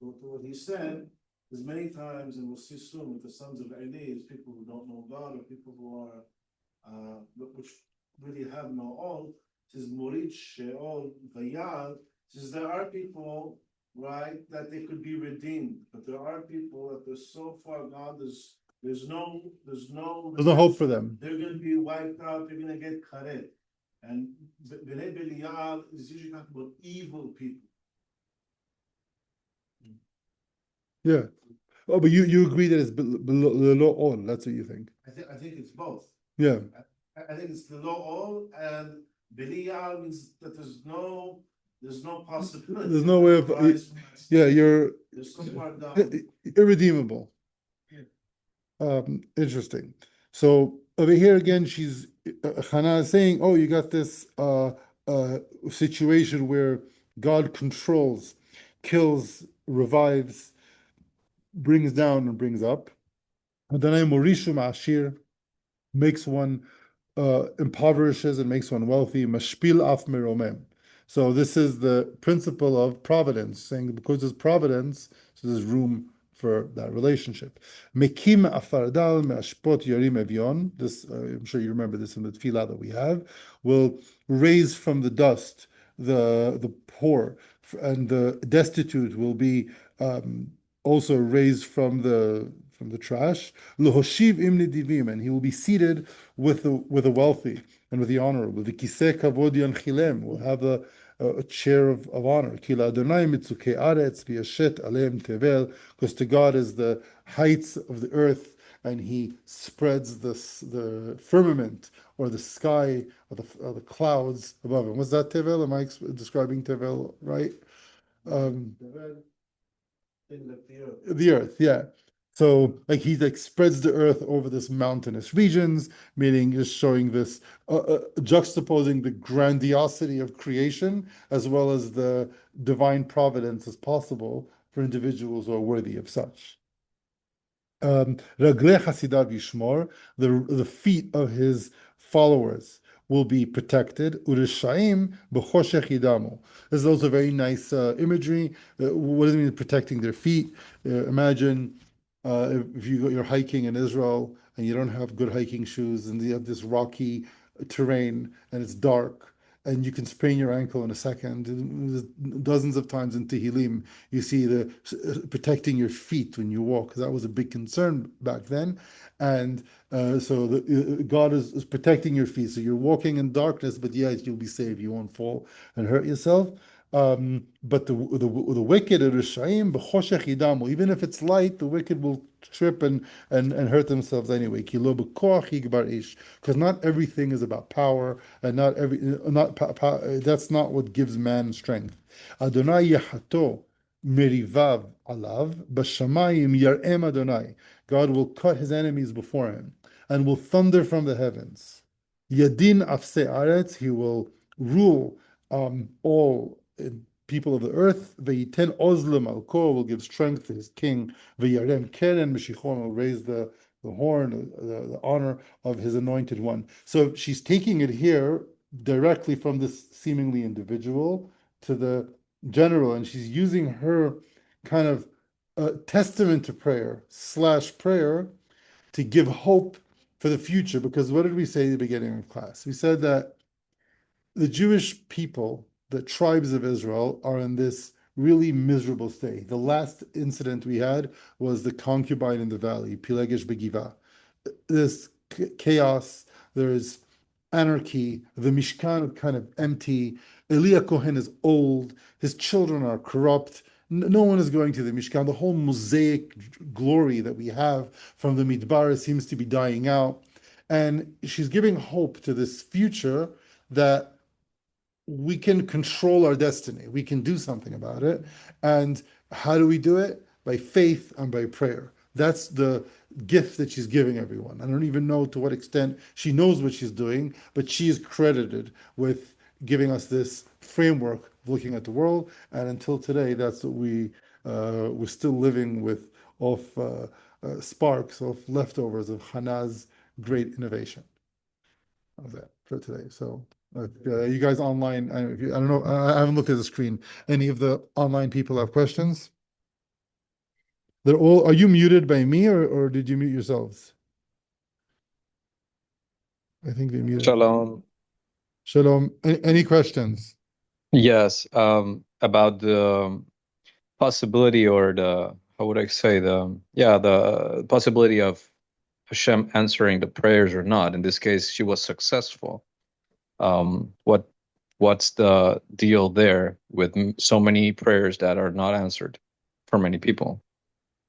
[SPEAKER 6] to what he said, there's many times, and we'll see soon with the sons of Eli, is people who don't know God or people who are, which really have no all. Says Morid Sheol Vayal. Says there are people, right, that they could be redeemed, but there are people that they're so far gone. There's no
[SPEAKER 2] hope for them.
[SPEAKER 6] They're going to be wiped out. They're going to get karet. And Bnei Belial is usually talking about evil people.
[SPEAKER 2] Yeah. Oh, but you agree that it's below all. That's what you think.
[SPEAKER 6] I think it's both.
[SPEAKER 2] Yeah.
[SPEAKER 6] I think it's below all, and Belial means that there's no possibility.
[SPEAKER 2] There's no way of you're
[SPEAKER 6] so far down.
[SPEAKER 2] Irredeemable. Interesting. So over here again, she's Ḥannah is saying, "Oh, you got this situation where God controls, kills, revives, brings down, and brings up. Adonai morishu ma'ashir, makes one impoverishes and makes one wealthy. Mashpil af meromem." So this is the principle of providence, saying because there's providence, so there's room for that relationship. Mekim afardal me'ashpot yarim evion. This I'm sure you remember this in the tefillah that we have. Will raise from the dust the poor, and the destitute will be also raised from the trash. Lohoshiv imni divim, and he will be seated with the wealthy and with the honorable. The kiseh kavod yanchilem will have a chair of honor. Kila Adonai mitzukei aretz v'yashet aleim tevel, because to God is the heights of the earth, and He spreads the firmament or the sky or the clouds above Him. What's that tevel? Am I describing tevel right? The earth, yeah. So like he spreads the earth over this mountainous regions, meaning just showing this juxtaposing the grandiosity of creation as well as the divine providence as possible for individuals who are worthy of such. Raglei Hasidav Yishmor, the feet of his followers will be protected. Urishaim b'choshech yidamu. This is also very nice imagery. What does it mean protecting their feet? Imagine if you're hiking in Israel and you don't have good hiking shoes and you have this rocky terrain and it's dark and you can sprain your ankle in a second. Dozens of times in Tehillim, you see the protecting your feet when you walk, because that was a big concern back then. And so God is protecting your feet. So you're walking in darkness, but yes, you'll be safe. You won't fall and hurt yourself. But the wicked, even if it's light, the wicked will trip and hurt themselves anyway. Because not everything is about power, and that's not what gives man strength. Adonai yahato merivav alav b'shamayim yar'em Adonai. God will cut his enemies before him and will thunder from the heavens. Yadin afse aretz, he will rule all people of the earth. Ve'yiten ozlam alko, will give strength to his king. Ve'yarem keren mishichon, will raise the horn, the honor of his anointed one. So she's taking it here directly from this seemingly individual to the general, and she's using her kind of testament to prayer / prayer to give hope for the future. Because what did we say at the beginning of class? We said that the Jewish people, the tribes of Israel, are in this really miserable state. The last incident we had was the concubine in the valley, Pilegesh Begiva. There's chaos, there's anarchy. The Mishkan is kind of empty. Eli Kohen is old. His children are corrupt. No one is going to the Mishkan. The whole mosaic glory that we have from the Midbar seems to be dying out. And she's giving hope to this future that we can control our destiny. We can do something about it. And how do we do it? By faith and by prayer. That's the gift that she's giving everyone. I don't even know to what extent she knows what she's doing, but she is credited with giving us this framework of looking at the world. And until today, that's what we're still living with, of sparks, of leftovers of Ḥannah's great innovation. How's that for today? So you guys online, I don't know, I haven't looked at the screen. Any of the online people have questions? They're all, are you muted by me or did you mute yourselves? I think they muted.
[SPEAKER 7] Shalom.
[SPEAKER 2] Shalom. Any questions?
[SPEAKER 7] Yes, about the possibility, or the, how would I say, the possibility of Hashem answering the prayers or not. In this case, she was successful. What's the deal there with so many prayers that are not answered for many people?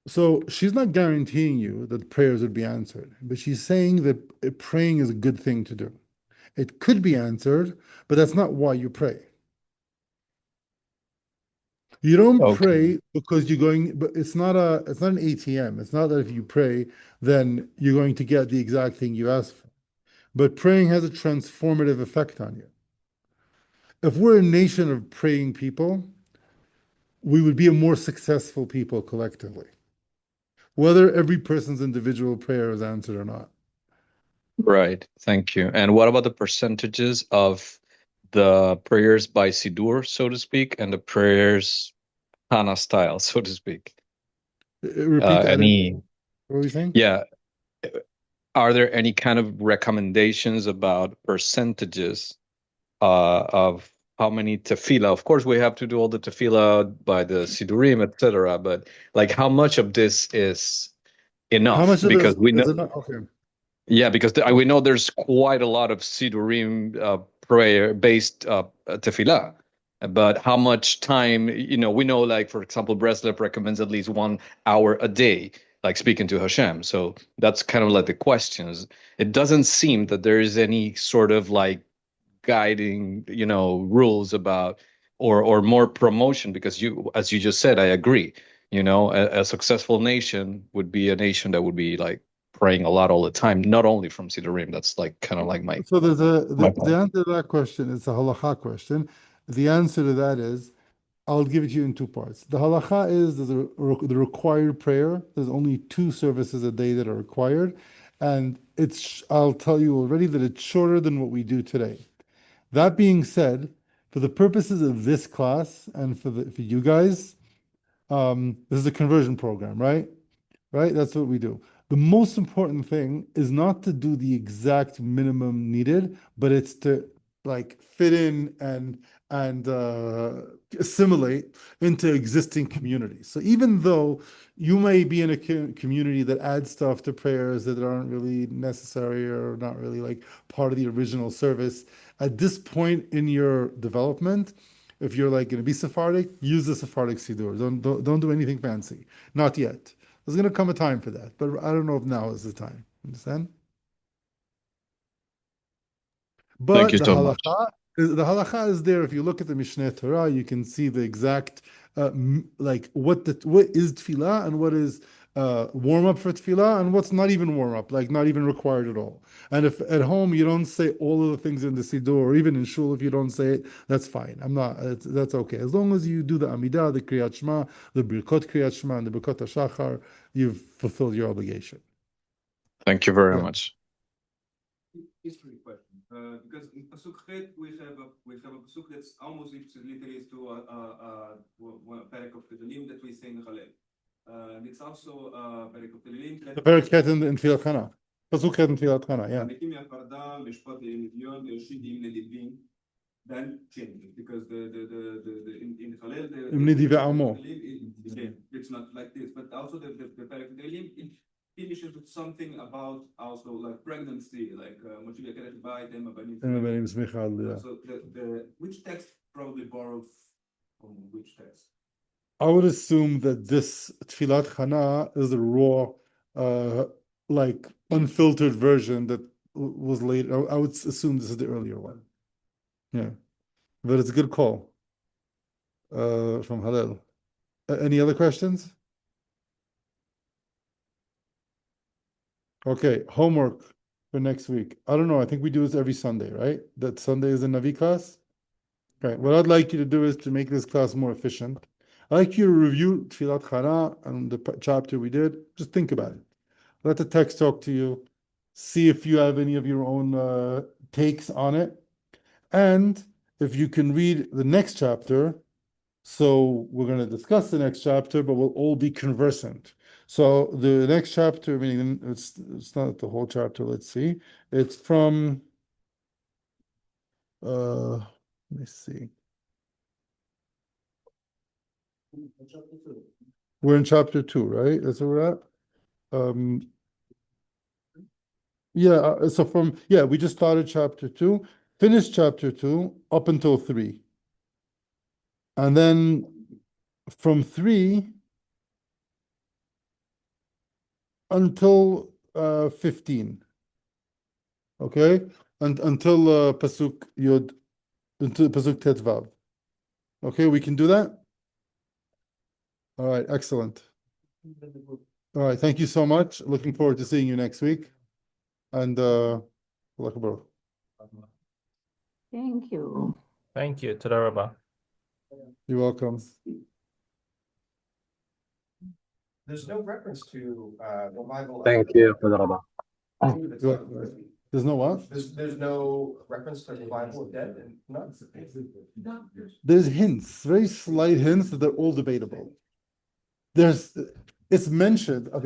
[SPEAKER 2] So she's not guaranteeing you that prayers would be answered, but she's saying that praying is a good thing to do. It could be answered, but that's not why you pray. You don't pray because you're going, but it's not an ATM. It's not that if you pray, then you're going to get the exact thing you ask for. But praying has a transformative effect on you. If we're a nation of praying people, we would be a more successful people collectively, whether every person's individual prayer is answered or not.
[SPEAKER 7] Right. Thank you. And what about the percentages of the prayers by Siddur, so to speak, and the prayers Ḥannah style, so to speak?
[SPEAKER 2] Repeat that.
[SPEAKER 7] What
[SPEAKER 2] were you saying?
[SPEAKER 7] Yeah. Are there any kind of recommendations about percentages of how many tefillah? Of course, we have to do all the tefillah by the Siddurim, etc. But like, how much of this is enough?
[SPEAKER 2] How much of
[SPEAKER 7] because
[SPEAKER 2] this
[SPEAKER 7] we know,
[SPEAKER 2] is enough? Okay.
[SPEAKER 7] yeah, because we know there's quite a lot of Siddurim prayer-based tefillah. But how much time, we know, like, for example, Breslov recommends at least 1 hour a day, like speaking to Hashem. So that's kind of like the questions. It doesn't seem that there is any sort of like guiding, rules about, or more promotion, because as you just said, I agree, a successful nation would be a nation that would be like praying a lot all the time, not only from Siddurim. That's like kind of like my.
[SPEAKER 2] So there's the answer to that question is a halacha question. The answer to that is, I'll give it to you in two parts. The halacha is the required prayer. There's only 2 services a day that are required. And I'll tell you already that it's shorter than what we do today. That being said, for the purposes of this class and for you guys, this is a conversion program, right? Right? That's what we do. The most important thing is not to do the exact minimum needed, but it's to like fit in and assimilate into existing communities. So even though you may be in a community that adds stuff to prayers that aren't really necessary or not really like part of the original service, at this point in your development, if you're like going to be Sephardic, use the Sephardic Siddur. Don't do anything fancy. Not yet. There's going to come a time for that, but I don't know if now is the time. Understand? But
[SPEAKER 7] Thank you so much.
[SPEAKER 2] The halacha is there. If you look at the Mishneh Torah, you can see the exact like what is tefillah and what is warm up for tefillah and what's not even warm up, like not even required at all. And if at home you don't say all of the things in the siddur, or even in shul if you don't say it, that's fine. That's okay. As long as you do the Amidah, the Kriyat Shema, the Birkot Kriyat Shema, and the Birkot HaShachar, you've fulfilled your obligation.
[SPEAKER 7] Thank you very much.
[SPEAKER 1] History question. Because in Pasuk Chet we have a Pasuk that's almost literally to a Perek of Tehilim that we say in Chalel. And it's also Perek of Tehilim.
[SPEAKER 2] The Perek Chet in Tfilat Ḥannah. Pasuk Chet in Tfilat Ḥannah, yeah.
[SPEAKER 1] Then change it, because in Chalel
[SPEAKER 2] it's
[SPEAKER 1] it's not like this, but also the Perek of Tehilim finishes with something about also like pregnancy, like Moshe Yakelech Baitem Abanim.
[SPEAKER 2] Yeah.
[SPEAKER 1] So which text probably borrowed from which text?
[SPEAKER 2] I would assume that this Tfilat Ḥannah is a raw, like unfiltered version that was later. I would assume this is the earlier one. Yeah, but it's a good call from Hallel. Any other questions? Okay, homework for next week. I don't know. I think we do this every Sunday, right? That Sunday is a Navi class. Okay, what I'd like you to do is to make this class more efficient. I'd like you to review Tfilat Ḥannah and the chapter we did. Just think about it. Let the text talk to you. See if you have any of your own takes on it. And if you can read the next chapter, so we're going to discuss the next chapter, but we'll all be conversant. So the next chapter, meaning it's not the whole chapter, let's see. It's from, let me see. We're in chapter 2, right? That's where we're at. Yeah, so we just started chapter 2, finished chapter 2 up until 3. And then from 3 until 15. Okay? And until Pasuk Yod, until Pasuk Tetvav. Okay, we can do that? All right, excellent. All right, thank you so much. Looking forward to seeing you next week. And Allah Akbar.
[SPEAKER 8] Thank you.
[SPEAKER 9] Thank you. Toda Rabba.
[SPEAKER 2] You're welcome.
[SPEAKER 5] There's no reference to the Bible.
[SPEAKER 10] Thank you, Toda Rabba.
[SPEAKER 2] There's no what?
[SPEAKER 5] There's no reference to the Bible of dead and none.
[SPEAKER 2] There's hints, very slight hints that they're all debatable. It's mentioned. Okay.